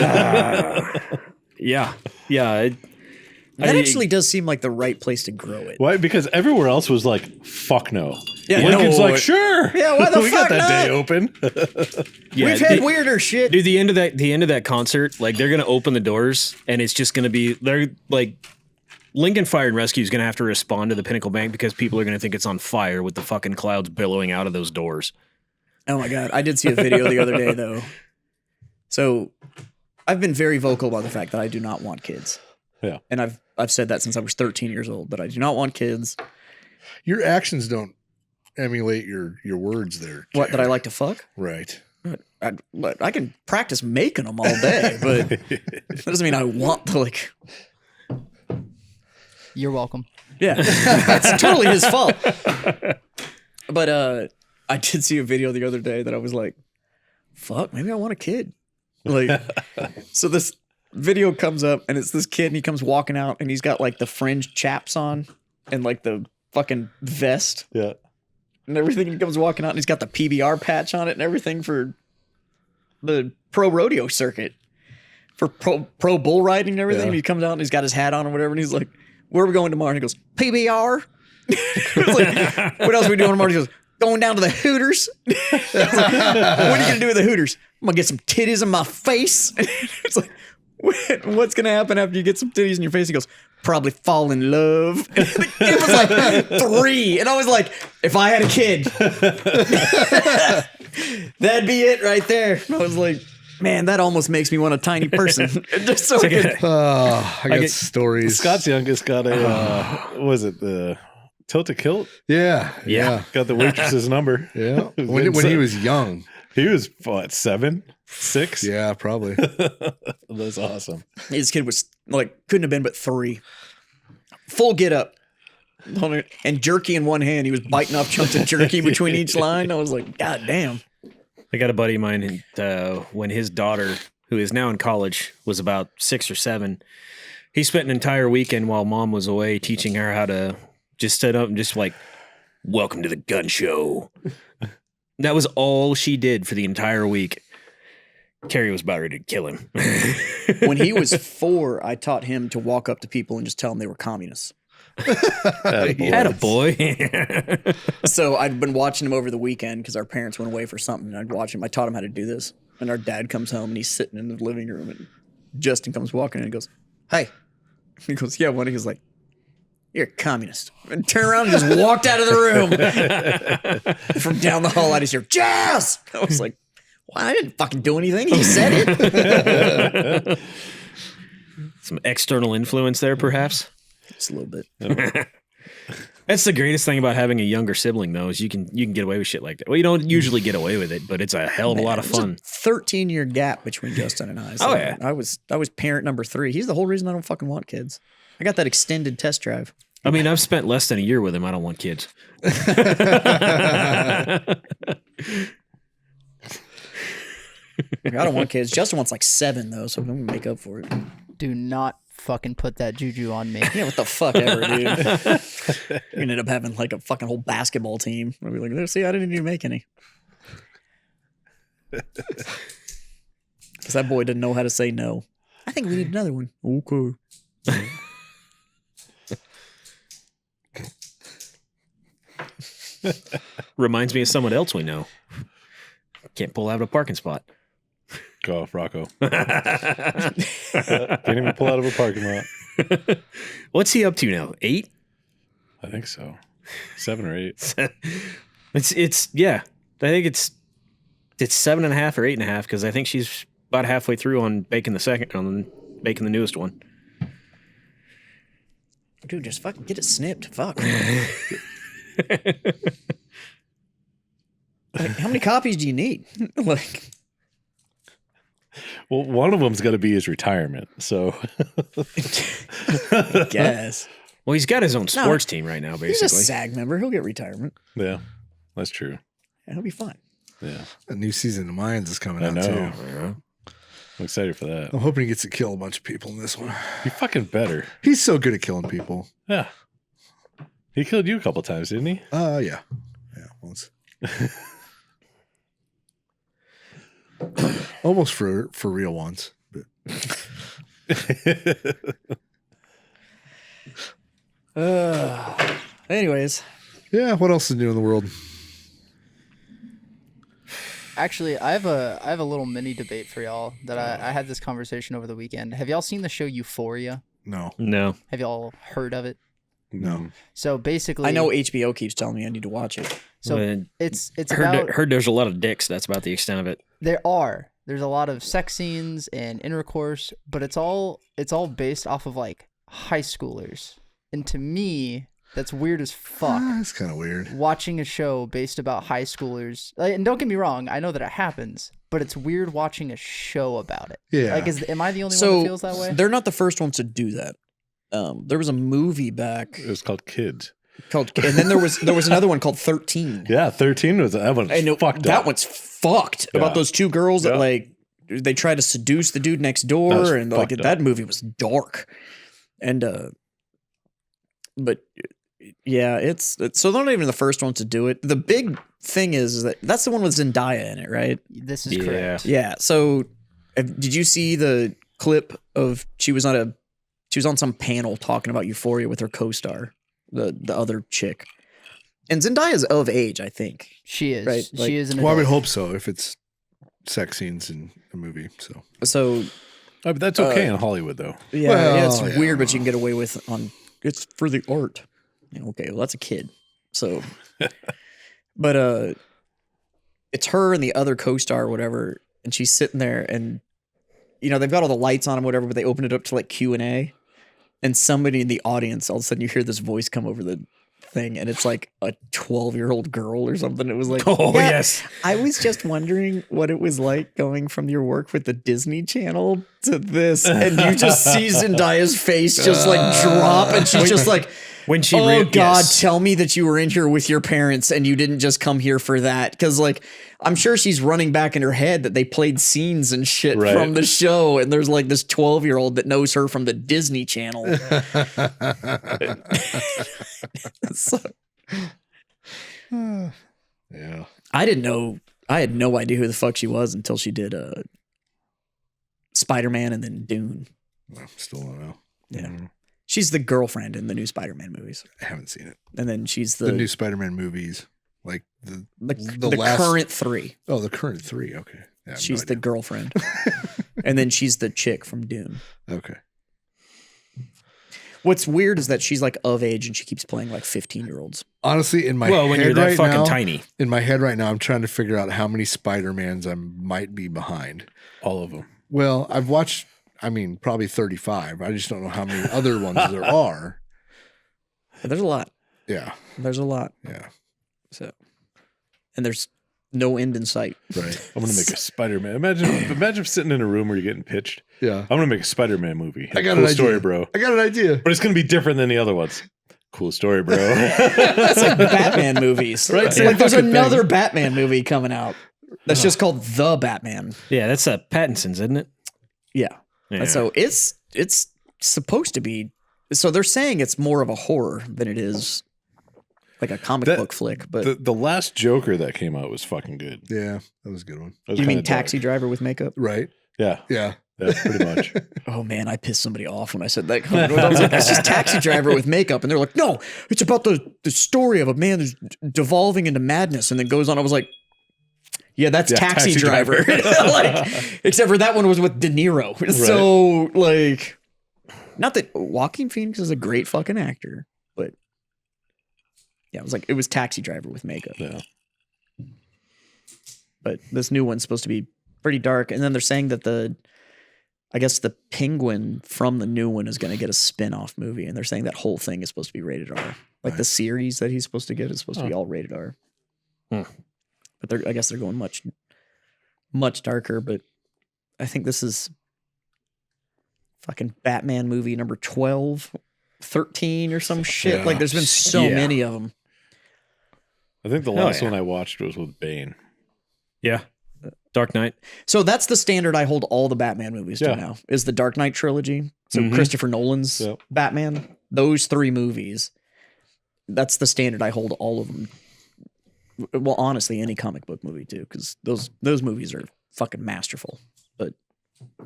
[SPEAKER 5] Yeah.
[SPEAKER 2] That actually does seem like the right place to grow it.
[SPEAKER 4] Why? Because everywhere else was like, fuck no.
[SPEAKER 2] Yeah,
[SPEAKER 4] Lincoln's
[SPEAKER 2] no.
[SPEAKER 4] like, sure.
[SPEAKER 2] Yeah, why the
[SPEAKER 4] we
[SPEAKER 2] fuck
[SPEAKER 4] got that
[SPEAKER 2] not?
[SPEAKER 4] day open.
[SPEAKER 5] Yeah,
[SPEAKER 2] We've had weirder shit.
[SPEAKER 5] Dude, the end of that concert, like they're gonna open the doors and it's just gonna be they're like Lincoln Fire and Rescue is gonna have to respond to the Pinnacle Bank because people are gonna think it's on fire with the fucking clouds billowing out of those doors.
[SPEAKER 2] Oh my God. I did see a video the other day though. So I've been very vocal about the fact that I do not want kids.
[SPEAKER 4] Yeah.
[SPEAKER 2] And I've said that since I was 13 years old, that I do not want kids.
[SPEAKER 3] Your actions don't emulate your words there.
[SPEAKER 2] What, that I like to fuck?
[SPEAKER 3] Right.
[SPEAKER 2] I can practice making them all day, but that doesn't mean I want to like.
[SPEAKER 6] You're welcome.
[SPEAKER 2] Yeah, that's totally his fault. But I did see a video the other day that I was like, fuck, maybe I want a kid. Like, so this video comes up and it's this kid and he comes walking out and he's got like the fringe chaps on and like the fucking vest
[SPEAKER 4] Yeah.
[SPEAKER 2] and everything. He comes walking out and he's got the PBR patch on it and everything for the pro rodeo circuit, for pro bull riding and everything.
[SPEAKER 3] Yeah.
[SPEAKER 2] And he comes out and he's got his hat on or whatever and he's like, where are we going tomorrow? And he goes, PBR. It's like, what else are we doing tomorrow? He goes, going down to the Hooters. It's like, what are you gonna do with the Hooters? I'm gonna get some titties in my face. It's like, What's gonna happen after you get some titties in your face? He goes, probably fall in love. It was like 3, and I was like, if I had a kid, that'd be it right there. I was like, man, that almost makes me want a tiny person. Just so good.
[SPEAKER 3] I got stories.
[SPEAKER 4] Scott's youngest got a, what was it, the tilt-a-kilt?
[SPEAKER 3] Yeah.
[SPEAKER 4] Got the waitress's number.
[SPEAKER 3] Yeah. When he was young.
[SPEAKER 4] He was, what, 7? 6?
[SPEAKER 3] Yeah, probably.
[SPEAKER 4] That's awesome.
[SPEAKER 2] His kid was like, couldn't have been but 3. Full get up. And jerky in one hand. He was biting off chunks of jerky between each line. I was like, God damn.
[SPEAKER 5] I got a buddy of mine, when his daughter, who is now in college, was about 6 or 7, he spent an entire weekend while mom was away teaching her how to just sit up and just like, welcome to the gun show. That was all she did for the entire week. Carrie was about ready to kill him.
[SPEAKER 2] When he was 4, I taught him to walk up to people and just tell them they were communists.
[SPEAKER 5] Had a boy.
[SPEAKER 2] So I'd been watching him over the weekend because our parents went away for something, and I'd watch him. I taught him how to do this. And our dad comes home, and he's sitting in the living room, and Justin comes walking in and goes, hey. He goes, yeah, what? He goes like, you're a communist. And turned around and just walked out of the room. From down the hall, I just hear, Jazz! I was like, well, I didn't fucking do anything. He said it.
[SPEAKER 5] Some external influence there, perhaps.
[SPEAKER 2] Just a little bit.
[SPEAKER 5] That's the greatest thing about having a younger sibling, though, is you can get away with shit like that. Well, you don't usually get away with it, but it's a hell of a lot of fun.
[SPEAKER 2] 13-year gap between Justin and I. So
[SPEAKER 5] Oh, yeah.
[SPEAKER 2] I was parent number 3. He's the whole reason I don't fucking want kids. I got that extended test drive.
[SPEAKER 5] I mean, I've spent less than a year with him. I don't want kids.
[SPEAKER 2] I don't want kids. Justin wants like 7 though, so I'm gonna make up for it.
[SPEAKER 6] Do not fucking put that juju on me.
[SPEAKER 2] Yeah, what the fuck ever, dude. You're gonna end up having like a fucking whole basketball team. I'll be like, see, I didn't even make any. Because that boy didn't know how to say no. I think we need another one. Okay.
[SPEAKER 5] Reminds me of someone else we know. Can't pull out a parking spot.
[SPEAKER 4] Go off, Rocco. Can't even pull out of a parking lot.
[SPEAKER 5] What's he up to now? 8?
[SPEAKER 4] I think so. 7 or 8.
[SPEAKER 5] It's yeah. I think it's 7.5 or 8.5 because I think she's about halfway through on baking the newest one.
[SPEAKER 2] Dude, just fucking get it snipped. Fuck. Like, how many copies do you need? Like,
[SPEAKER 4] Well, one of them's got to be his retirement. So,
[SPEAKER 2] I guess.
[SPEAKER 5] Well, he's got his own sports team right now,
[SPEAKER 2] He's
[SPEAKER 5] basically.
[SPEAKER 2] a SAG member. He'll get retirement.
[SPEAKER 4] yeah, that's true.
[SPEAKER 2] Yeah, he'll be fine.
[SPEAKER 4] Yeah,
[SPEAKER 3] A new season of Mayans is coming
[SPEAKER 4] I
[SPEAKER 3] out
[SPEAKER 4] know.
[SPEAKER 3] too.
[SPEAKER 4] I'm excited for that.
[SPEAKER 3] I'm hoping he gets to kill a bunch of people in this one.
[SPEAKER 4] You fucking better.
[SPEAKER 3] He's so good at killing people.
[SPEAKER 4] Yeah. He killed you a couple times, didn't he?
[SPEAKER 3] Yeah. Yeah, once. Almost for real once. But
[SPEAKER 2] Anyways,
[SPEAKER 3] yeah, what else is new in the world?
[SPEAKER 6] Actually, I have a little mini debate for y'all that I had this conversation over the weekend. Have y'all seen the show Euphoria?
[SPEAKER 3] No.
[SPEAKER 5] No.
[SPEAKER 6] Have y'all heard of it?
[SPEAKER 3] No.
[SPEAKER 6] So basically,
[SPEAKER 2] I know HBO keeps telling me I need to watch it.
[SPEAKER 6] So
[SPEAKER 5] But
[SPEAKER 6] it's
[SPEAKER 5] heard,
[SPEAKER 6] about
[SPEAKER 5] there's a lot of dicks. That's about the extent of it.
[SPEAKER 6] there's a lot of sex scenes and intercourse, but it's all based off of like high schoolers. And to me, that's weird as fuck.
[SPEAKER 3] That's kind of weird.
[SPEAKER 6] Watching a show based about high schoolers, and don't get me wrong, I know that it happens, but it's weird watching a show about it.
[SPEAKER 3] Yeah.
[SPEAKER 6] Like, am I the only one
[SPEAKER 2] So
[SPEAKER 6] that feels that way?
[SPEAKER 2] they're not the first ones to do that. There was a movie back
[SPEAKER 4] It was called Kids.
[SPEAKER 2] called, and then there was another one called 13.
[SPEAKER 4] Yeah, 13 was that one.
[SPEAKER 2] I know
[SPEAKER 4] Fucked
[SPEAKER 2] that
[SPEAKER 4] up.
[SPEAKER 2] one's fucked
[SPEAKER 4] Yeah.
[SPEAKER 2] about those 2 girls that
[SPEAKER 4] Yeah.
[SPEAKER 2] like they try to seduce the dude next
[SPEAKER 4] That was
[SPEAKER 2] door, and like
[SPEAKER 4] fucked
[SPEAKER 2] that
[SPEAKER 4] up.
[SPEAKER 2] movie was dark. And but yeah, it's so they're not even the first ones to do it. The big thing is that that's the one with Zendaya in it, right?
[SPEAKER 6] This is
[SPEAKER 5] Yeah.
[SPEAKER 6] correct.
[SPEAKER 2] Yeah. So did you see the clip of she was on some panel talking about Euphoria with her co-star, the other chick, and Zendaya's of age, I think.
[SPEAKER 6] She is.
[SPEAKER 2] Right, like-
[SPEAKER 6] She is an
[SPEAKER 3] Well, I would
[SPEAKER 6] adult.
[SPEAKER 3] hope so if it's sex scenes in a movie. So
[SPEAKER 2] So
[SPEAKER 4] Oh, but that's okay in Hollywood, though.
[SPEAKER 2] Yeah,
[SPEAKER 3] Well,
[SPEAKER 2] it's
[SPEAKER 3] yeah,
[SPEAKER 2] weird, but you can get away with on. It's for the art. Okay, well that's a kid. So, but it's her and the other co-star or whatever, and she's sitting there, and they've got all the lights on and whatever, but they open it up to like Q&A, and somebody in the audience, all of a sudden you hear this voice come over the thing, and it's like a 12-year-old girl or something. It was like,
[SPEAKER 5] Oh, yes.
[SPEAKER 2] I was just wondering what it was like going from your work with the Disney Channel to this, and you just see Zendaya's face just like drop, and she's just like,
[SPEAKER 5] When she
[SPEAKER 2] oh God,
[SPEAKER 5] yes.
[SPEAKER 2] tell me that you were in here with your parents and you didn't just come here for that. Because like, I'm sure she's running back in her head that they played scenes and shit
[SPEAKER 4] Right.
[SPEAKER 2] from the show. And there's like this 12-year-old that knows her from the Disney Channel. So,
[SPEAKER 3] Yeah.
[SPEAKER 2] I didn't know. I had no idea who the fuck she was until she did SpiderMan and then Dune.
[SPEAKER 3] I still don't know.
[SPEAKER 2] Yeah. She's the girlfriend in the new Spider-Man movies.
[SPEAKER 3] I haven't seen it.
[SPEAKER 2] And then she's
[SPEAKER 3] The new Spider-Man movies, like the last
[SPEAKER 2] current three.
[SPEAKER 3] Oh, the current 3. Okay. Yeah, I have
[SPEAKER 2] She's
[SPEAKER 3] no
[SPEAKER 2] the
[SPEAKER 3] idea.
[SPEAKER 2] girlfriend. And then she's the chick from Dune.
[SPEAKER 3] Okay.
[SPEAKER 2] What's weird is that she's like of age and she keeps playing like 15-year-olds.
[SPEAKER 3] Honestly, in my
[SPEAKER 5] Well, when
[SPEAKER 3] head
[SPEAKER 5] you're that
[SPEAKER 3] right
[SPEAKER 5] fucking
[SPEAKER 3] now,
[SPEAKER 5] tiny.
[SPEAKER 3] in my head right now, I'm trying to figure out how many Spider-Mans I might be behind.
[SPEAKER 4] All of them.
[SPEAKER 3] Well, I've watched, probably 35. I just don't know how many other ones there are.
[SPEAKER 2] There's a lot.
[SPEAKER 3] Yeah.
[SPEAKER 2] There's a lot.
[SPEAKER 3] Yeah.
[SPEAKER 2] So, and there's no end in sight.
[SPEAKER 3] Right.
[SPEAKER 4] I'm gonna make a Spider-Man. Imagine sitting in a room where you're getting pitched.
[SPEAKER 3] Yeah.
[SPEAKER 4] I'm gonna make a Spider-Man movie.
[SPEAKER 3] I got
[SPEAKER 4] cool
[SPEAKER 3] an
[SPEAKER 4] story,
[SPEAKER 3] idea.
[SPEAKER 4] bro.
[SPEAKER 3] I got an idea.
[SPEAKER 4] But it's gonna be different than the other ones. Cool story, bro.
[SPEAKER 2] It's like Batman movies.
[SPEAKER 3] Right,
[SPEAKER 2] Like,
[SPEAKER 3] same
[SPEAKER 2] there's
[SPEAKER 3] fucking
[SPEAKER 2] another
[SPEAKER 3] thing.
[SPEAKER 2] Batman movie coming out. That's just called The Batman.
[SPEAKER 5] Yeah, that's Pattinson's, isn't it?
[SPEAKER 2] Yeah.
[SPEAKER 5] Yeah.
[SPEAKER 2] And so it's supposed to be. So they're saying it's more of a horror than it is like a comic
[SPEAKER 4] That-
[SPEAKER 2] book flick. But
[SPEAKER 4] the last Joker that came out was fucking good.
[SPEAKER 3] Yeah. That was a good one.
[SPEAKER 4] It was
[SPEAKER 2] you mean
[SPEAKER 4] kinda dark.
[SPEAKER 2] Taxi Driver with makeup?
[SPEAKER 3] Right.
[SPEAKER 4] Yeah,
[SPEAKER 3] Yeah.
[SPEAKER 4] yeah, pretty much.
[SPEAKER 2] Oh man, I pissed somebody off when I said that. I was like, it's just Taxi Driver with makeup, and they're like, no, it's about the story of a man who's devolving into madness, and then goes on. I was like, yeah, that's
[SPEAKER 4] Yeah,
[SPEAKER 2] Taxi,
[SPEAKER 4] Taxi
[SPEAKER 2] Driver.
[SPEAKER 4] Driver.
[SPEAKER 2] Like, except for that one was with De Niro. So like, not that Joaquin Phoenix is a great fucking actor, but yeah, it was Taxi Driver with makeup.
[SPEAKER 4] Yeah.
[SPEAKER 2] But this new one's supposed to be pretty dark, and then they're saying that I guess the Penguin from the new one is going to get a spin-off movie, and they're saying that whole thing is supposed to be rated R. Like the series that he's supposed to get is supposed to be all rated R. But I guess they're going much, much darker. But I think this is fucking Batman movie number 12, 13 or some shit.
[SPEAKER 3] Yeah.
[SPEAKER 2] Like there's been so
[SPEAKER 5] Yeah.
[SPEAKER 2] many of them.
[SPEAKER 4] I think the
[SPEAKER 5] Oh,
[SPEAKER 4] last
[SPEAKER 5] yeah.
[SPEAKER 4] one I watched was with Bane.
[SPEAKER 5] Yeah. Dark Knight.
[SPEAKER 2] So that's the standard I hold all the Batman movies
[SPEAKER 4] Yeah.
[SPEAKER 2] to now, is the Dark Knight trilogy. So
[SPEAKER 5] Mhm.
[SPEAKER 2] Christopher Nolan's
[SPEAKER 4] Yep.
[SPEAKER 2] Batman, those 3 movies, that's the standard I hold all of them. Well, honestly, any comic book movie too, because those movies are fucking masterful. But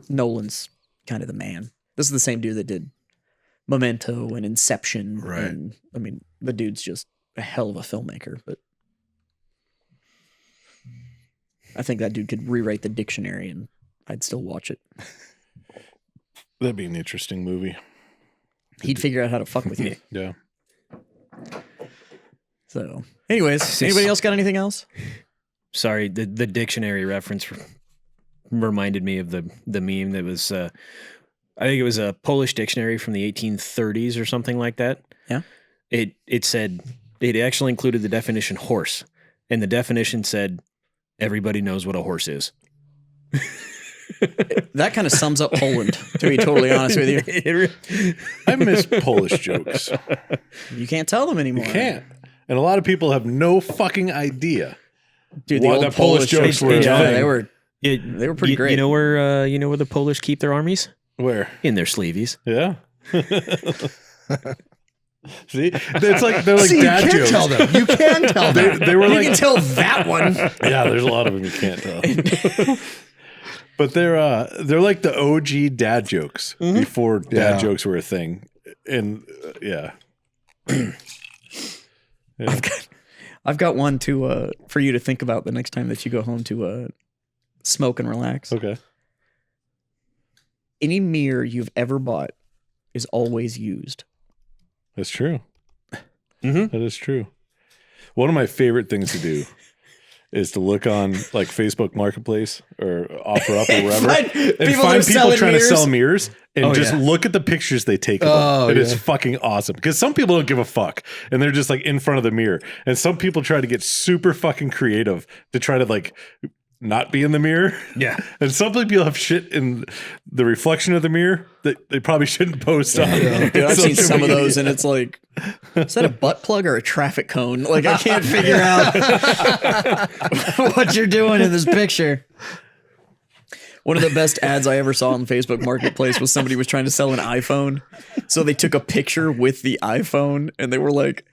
[SPEAKER 2] Nolan's kind of the man. This is the same dude that did Memento and Inception.
[SPEAKER 3] Right.
[SPEAKER 2] And the dude's just a hell of a filmmaker, but I think that dude could rewrite the dictionary and I'd still watch it.
[SPEAKER 4] That'd be an interesting movie.
[SPEAKER 2] He'd figure out how to fuck with you.
[SPEAKER 4] Yeah.
[SPEAKER 2] So, anyways, anybody else got anything else?
[SPEAKER 5] Sorry, the dictionary reference reminded me of the meme that was, I think it was a Polish dictionary from the 1830s or something like that.
[SPEAKER 2] Yeah.
[SPEAKER 5] It said, it actually included the definition horse. And the definition said, everybody knows what a horse is.
[SPEAKER 2] That kind of sums up Poland, to be totally honest with you.
[SPEAKER 4] I miss Polish jokes.
[SPEAKER 2] You can't tell them anymore.
[SPEAKER 4] You can't. And a lot of people have no fucking idea.
[SPEAKER 2] Dude,
[SPEAKER 4] Why
[SPEAKER 2] old
[SPEAKER 4] the Polish jokes were a
[SPEAKER 2] yeah,
[SPEAKER 4] thing.
[SPEAKER 2] they were pretty great.
[SPEAKER 5] You know where the Polish keep their armies?
[SPEAKER 4] Where?
[SPEAKER 5] In their sleeveys.
[SPEAKER 4] Yeah. See? It's like they're like
[SPEAKER 3] See, you
[SPEAKER 4] dad
[SPEAKER 3] can
[SPEAKER 4] jokes.
[SPEAKER 3] tell them. You can tell them.
[SPEAKER 4] They were
[SPEAKER 2] you
[SPEAKER 4] like
[SPEAKER 2] can tell that one.
[SPEAKER 4] yeah, there's a lot of them you can't tell. But they're like the OG dad jokes before dad
[SPEAKER 3] Yeah.
[SPEAKER 4] jokes were a thing. And yeah.
[SPEAKER 2] I've got one to for you to think about the next time that you go home to smoke and relax.
[SPEAKER 4] Okay.
[SPEAKER 2] any mirror you've ever bought is always used.
[SPEAKER 4] That's true. That is true. One of my favorite things to do is to look on like Facebook Marketplace or OfferUp or wherever
[SPEAKER 2] Find
[SPEAKER 4] and
[SPEAKER 2] people
[SPEAKER 4] find
[SPEAKER 2] that
[SPEAKER 4] people
[SPEAKER 2] sell
[SPEAKER 4] trying
[SPEAKER 2] mirrors.
[SPEAKER 4] to sell mirrors and just
[SPEAKER 3] yeah.
[SPEAKER 4] look at the pictures they take of them. It is fucking awesome because some people don't give a fuck and they're just like in front of the mirror. And some people try to get super fucking creative to try to like not be in the mirror.
[SPEAKER 5] Yeah.
[SPEAKER 4] And some people have shit in the reflection of the mirror that they probably shouldn't post on.
[SPEAKER 2] Dude, I've seen
[SPEAKER 4] social
[SPEAKER 2] some of
[SPEAKER 4] media.
[SPEAKER 2] those, and it's like, is that a butt plug or a traffic cone? Like, I can't figure out what you're doing in this picture. One of the best ads I ever saw on Facebook Marketplace was somebody was trying to sell an iPhone. So they took a picture with the iPhone, and they were like,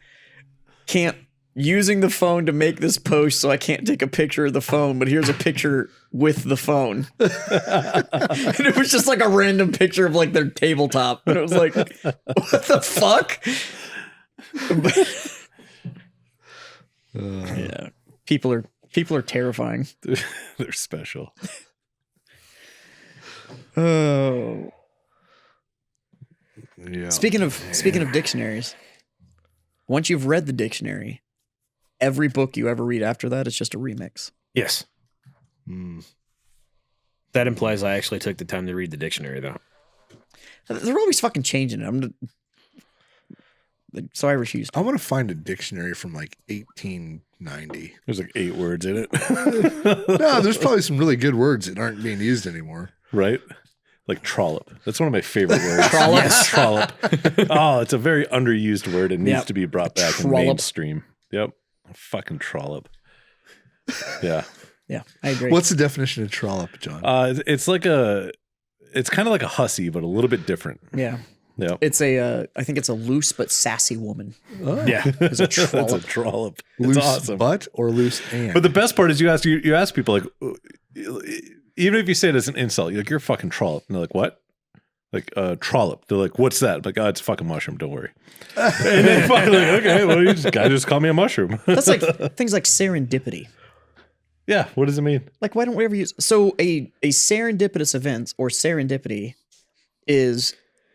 [SPEAKER 2] using the phone to make this post, so I can't take a picture of the phone, but here's a picture with the phone. And it was just like a random picture of like their tabletop. And it was like, what the fuck? Yeah. People are terrifying.
[SPEAKER 4] They're special.
[SPEAKER 2] Oh.
[SPEAKER 3] Yeah.
[SPEAKER 2] Speaking of dictionaries, once you've read the dictionary, every book you ever read after that is just a remix.
[SPEAKER 5] Yes. That implies I actually took the time to read the dictionary, though.
[SPEAKER 2] They're always fucking changing it. So I refuse.
[SPEAKER 3] I want to find a dictionary from like 1890.
[SPEAKER 4] There's like 8 words in it.
[SPEAKER 3] No, there's probably some really good words that aren't being used anymore.
[SPEAKER 4] Right? Like trollop. That's one of my favorite words.
[SPEAKER 2] Trollop?
[SPEAKER 4] Yes, trollop. Oh, it's a very underused word. It needs
[SPEAKER 2] Yep.
[SPEAKER 4] to be brought back in
[SPEAKER 2] Trollop.
[SPEAKER 4] mainstream. Yep. Fucking trollop. Yeah.
[SPEAKER 2] Yeah, I agree.
[SPEAKER 3] What's the definition of trollop, John?
[SPEAKER 4] It's kind of like a hussy, but a little bit different.
[SPEAKER 2] Yeah.
[SPEAKER 4] Yeah.
[SPEAKER 2] It's I think it's a loose but sassy woman.
[SPEAKER 5] Yeah.
[SPEAKER 2] It's a
[SPEAKER 4] It's a
[SPEAKER 2] trollop.
[SPEAKER 4] trollop.
[SPEAKER 3] Loose
[SPEAKER 4] It's awesome.
[SPEAKER 3] butt or loose and?
[SPEAKER 4] But the best part is you ask people like, even if you say it as an insult, you're like, you're a fucking trollop. And they're like, what? Like trollop. They're like, what's that? I'm like, oh, it's a fucking mushroom. Don't worry. And then finally, like, okay, well, you just call me a mushroom.
[SPEAKER 2] That's like things like serendipity.
[SPEAKER 4] Yeah. What does it mean?
[SPEAKER 2] Like, why don't we ever use so a serendipitous event or serendipity is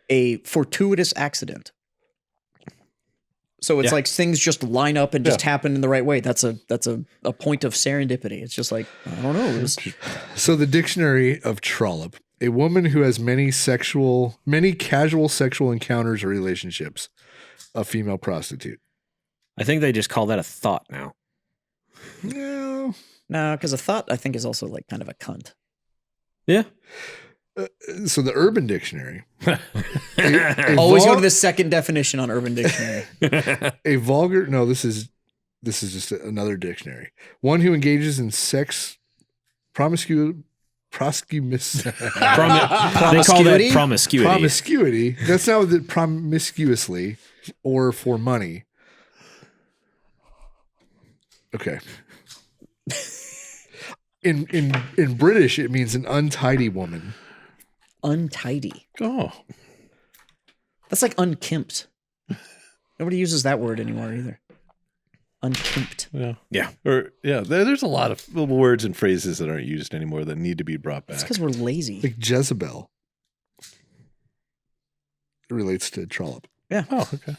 [SPEAKER 2] a fortuitous accident. So it's
[SPEAKER 5] Yeah.
[SPEAKER 2] like things just line up and just happen in the right way. That's a point of serendipity. It's just like, I don't know. It was,
[SPEAKER 3] So the dictionary of trollop, a woman who has many casual sexual encounters or relationships, a female prostitute.
[SPEAKER 5] I think they just call that a thought now.
[SPEAKER 3] No.
[SPEAKER 2] no, because a thought I think is also like kind of a cunt.
[SPEAKER 5] Yeah.
[SPEAKER 3] So the Urban Dictionary.
[SPEAKER 2] Always go to the second definition on Urban Dictionary.
[SPEAKER 3] A vulgar. No, this is just another dictionary. One who engages in sex promiscuity.
[SPEAKER 5] They call that promiscuity.
[SPEAKER 3] Promiscuity. That's not with it. Promiscuously or for money. Okay. In British, it means an untidy woman.
[SPEAKER 2] Untidy.
[SPEAKER 4] Oh,
[SPEAKER 2] That's like unkempt. Nobody uses that word anymore either. Unkempt.
[SPEAKER 4] yeah.
[SPEAKER 5] Yeah.
[SPEAKER 4] Or there's a lot of words and phrases that aren't used anymore that need to be brought
[SPEAKER 2] It's
[SPEAKER 4] back.
[SPEAKER 2] because we're lazy.
[SPEAKER 3] Like Jezebel. It relates to trollop.
[SPEAKER 2] Yeah.
[SPEAKER 4] Oh, okay.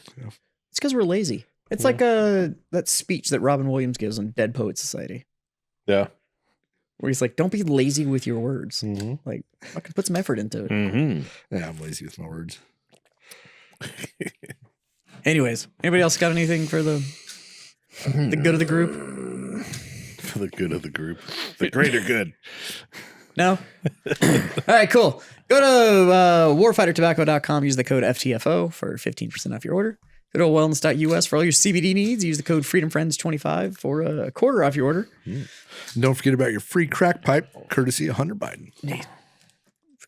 [SPEAKER 2] It's because we're lazy. It's like that speech that Robin Williams gives on Dead Poet Society,
[SPEAKER 4] Yeah.
[SPEAKER 2] where he's like, "Don't be lazy with your words.
[SPEAKER 4] Mhm.
[SPEAKER 2] Like, fucking put some effort into it."
[SPEAKER 5] Mm-hmm.
[SPEAKER 3] Yeah, I'm lazy with my words.
[SPEAKER 2] Anyways, anybody else got anything for the good of the group?
[SPEAKER 4] For the good of the group. The greater good.
[SPEAKER 2] No? All right, cool. Go to warfightertobacco.com. Use the code FTFO for 15% off your order. Go to wellness.us for all your CBD needs. Use the code FreedomFriends25 for a quarter off your order.
[SPEAKER 3] And don't forget about your free crack pipe, courtesy of Hunter Biden.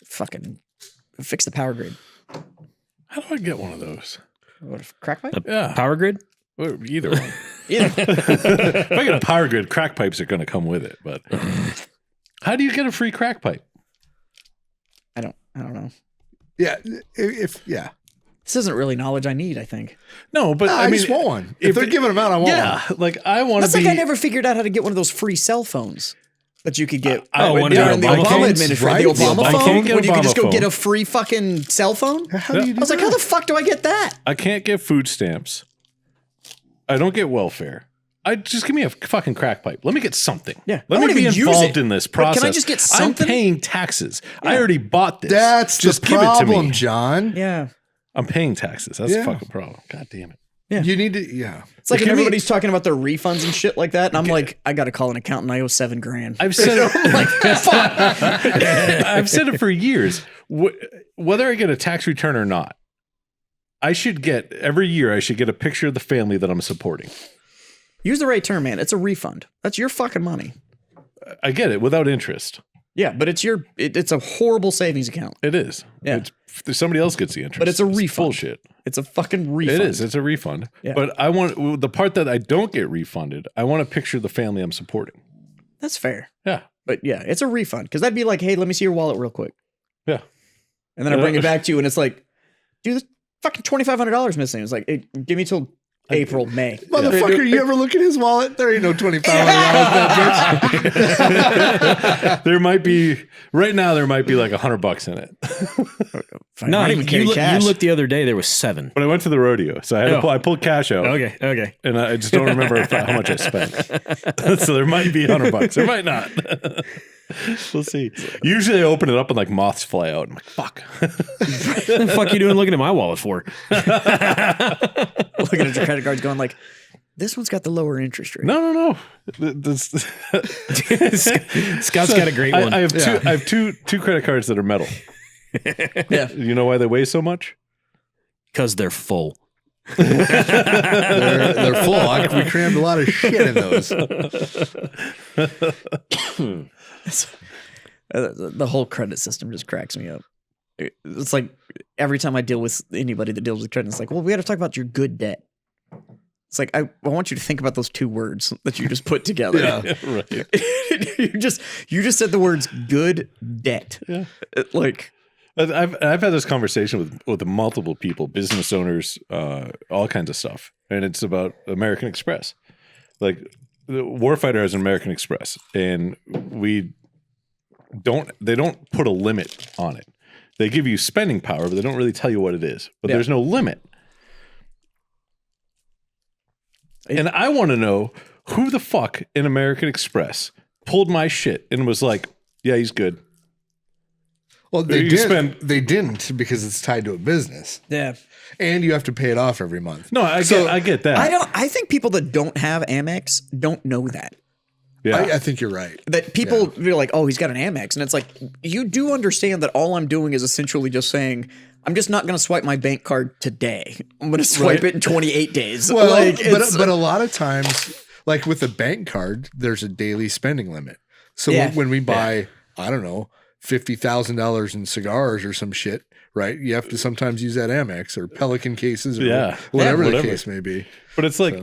[SPEAKER 2] Fucking fix the power grid.
[SPEAKER 4] How do I get one of those?
[SPEAKER 2] What, a crack pipe?
[SPEAKER 4] Yeah.
[SPEAKER 5] Power grid?
[SPEAKER 4] Or either one.
[SPEAKER 2] Yeah.
[SPEAKER 4] If I get a power grid, crack pipes are going to come with it. But how do you get a free crack pipe?
[SPEAKER 2] I don't know.
[SPEAKER 3] Yeah,
[SPEAKER 2] This isn't really knowledge I need, I think.
[SPEAKER 4] No, but
[SPEAKER 3] I
[SPEAKER 4] mean,
[SPEAKER 3] just want one. If they're giving them out, I want one.
[SPEAKER 4] yeah, like I want
[SPEAKER 2] That's
[SPEAKER 4] to be.
[SPEAKER 2] like I never figured out how to get one of those free cell phones. that you could get
[SPEAKER 5] one of
[SPEAKER 2] during
[SPEAKER 5] the
[SPEAKER 2] the
[SPEAKER 5] Obama
[SPEAKER 2] Obama
[SPEAKER 5] phones?
[SPEAKER 2] administration.
[SPEAKER 3] Right.
[SPEAKER 2] The Obama
[SPEAKER 4] I
[SPEAKER 2] phone,
[SPEAKER 4] can't get
[SPEAKER 2] when you could
[SPEAKER 4] Obama
[SPEAKER 2] just go
[SPEAKER 4] phone.
[SPEAKER 2] get a free fucking cell phone.
[SPEAKER 3] How do you do
[SPEAKER 2] I was like,
[SPEAKER 3] that?
[SPEAKER 2] how the fuck do I get that?
[SPEAKER 4] I can't get food stamps. I don't get welfare. Just give me a fucking crack pipe. Let me get something.
[SPEAKER 2] Yeah.
[SPEAKER 4] Let
[SPEAKER 2] I
[SPEAKER 4] me
[SPEAKER 2] won't
[SPEAKER 4] be
[SPEAKER 2] even use
[SPEAKER 4] involved
[SPEAKER 2] it.
[SPEAKER 4] in this
[SPEAKER 2] But can I
[SPEAKER 4] process.
[SPEAKER 2] just get something?
[SPEAKER 4] I'm paying taxes. I already bought this.
[SPEAKER 3] That's
[SPEAKER 4] just
[SPEAKER 3] the
[SPEAKER 4] give it to
[SPEAKER 3] problem,
[SPEAKER 4] me.
[SPEAKER 3] John.
[SPEAKER 2] Yeah.
[SPEAKER 4] I'm paying taxes. That's
[SPEAKER 3] Yeah.
[SPEAKER 4] the fucking problem. God damn it.
[SPEAKER 3] You need to, yeah.
[SPEAKER 2] It's like
[SPEAKER 4] Give me-
[SPEAKER 2] everybody's talking about their refunds and shit like that, and I'm like, I got to call an accountant. I owe $7,000.
[SPEAKER 4] I've said it. I've said it for years. Whether I get a tax return or not, I should get every year. I should get a picture of the family that I'm supporting.
[SPEAKER 2] Use the right term, man. It's a refund. That's your fucking money.
[SPEAKER 4] I get it without interest.
[SPEAKER 2] Yeah, but it's it's a horrible savings account.
[SPEAKER 4] It is.
[SPEAKER 2] Yeah.
[SPEAKER 4] Somebody else gets the interest.
[SPEAKER 2] But it's a refund.
[SPEAKER 4] Bullshit.
[SPEAKER 2] It's a fucking refund.
[SPEAKER 4] It is. It's a refund.
[SPEAKER 2] Yeah.
[SPEAKER 4] But I want the part that I don't get refunded. I want to picture the family I'm supporting.
[SPEAKER 2] That's fair.
[SPEAKER 4] Yeah.
[SPEAKER 2] But yeah, it's a refund because that'd be like, hey, let me see your wallet real quick,
[SPEAKER 4] Yeah.
[SPEAKER 2] and then I bring it back to you, and it's like, dude, this fucking $2,500 missing. It's like, hey, give me till April, May.
[SPEAKER 3] Motherfucker, you ever look at his wallet? There ain't no $2,500 that bitch.
[SPEAKER 4] There might be right now. There might be like $100 in it.
[SPEAKER 2] Fine,
[SPEAKER 5] No,
[SPEAKER 2] I don't even carry cash.
[SPEAKER 5] you looked the other day. There was 7.
[SPEAKER 4] But I went to the rodeo, so I had to
[SPEAKER 5] Oh.
[SPEAKER 4] I pulled cash out.
[SPEAKER 5] Okay.
[SPEAKER 4] And I just don't remember how much I spent. So there might be $100. There might not. We'll see. Usually I open it up and like moths fly out. I'm like, fuck.
[SPEAKER 5] What the fuck you doing looking at my wallet for?
[SPEAKER 2] Looking at your credit cards, going like, this one's got the lower interest rate.
[SPEAKER 4] No.
[SPEAKER 5] Scott's got a great one.
[SPEAKER 4] I have two credit cards that are metal.
[SPEAKER 2] Yeah.
[SPEAKER 4] You know why they weigh so much?
[SPEAKER 5] Because they're full.
[SPEAKER 3] They're full. We crammed a lot of shit in those.
[SPEAKER 2] The whole credit system just cracks me up. It's like every time I deal with anybody that deals with credit, it's like, well, we got to talk about your good debt. It's like, I want you to think about those two words that you just put together.
[SPEAKER 4] Right.
[SPEAKER 2] you just said the words good debt.
[SPEAKER 4] Yeah.
[SPEAKER 2] Like,
[SPEAKER 4] I've had this conversation with multiple people, business owners, all kinds of stuff, and it's about American Express. Like the Warfighter has an American Express, and they don't put a limit on it. They give you spending power, but they don't really tell you what it is. But there's no limit. And I want to know who the fuck in American Express pulled my shit and was like, "Yeah, he's good."
[SPEAKER 3] Well, they
[SPEAKER 4] You
[SPEAKER 3] did.
[SPEAKER 4] spend-
[SPEAKER 3] They didn't because it's tied to a business,
[SPEAKER 2] yeah.
[SPEAKER 3] and you have to pay it off every month.
[SPEAKER 4] No, I get that.
[SPEAKER 2] I think people that don't have Amex don't know that.
[SPEAKER 4] Yeah.
[SPEAKER 3] I think you're right.
[SPEAKER 2] That people are like, oh, he's got an Amex. And it's like, you do understand that all I'm doing is essentially just saying, I'm just not going to swipe my bank card today. I'm going to swipe it in 28 days.
[SPEAKER 3] Well,
[SPEAKER 2] like,
[SPEAKER 3] but a lot of times, like with a bank card, there's a daily spending limit. So
[SPEAKER 2] Yeah.
[SPEAKER 3] when we buy, I don't know, $50,000 in cigars or some shit, right? You have to sometimes use that Amex or Pelican cases or whatever the case may be.
[SPEAKER 4] But it's like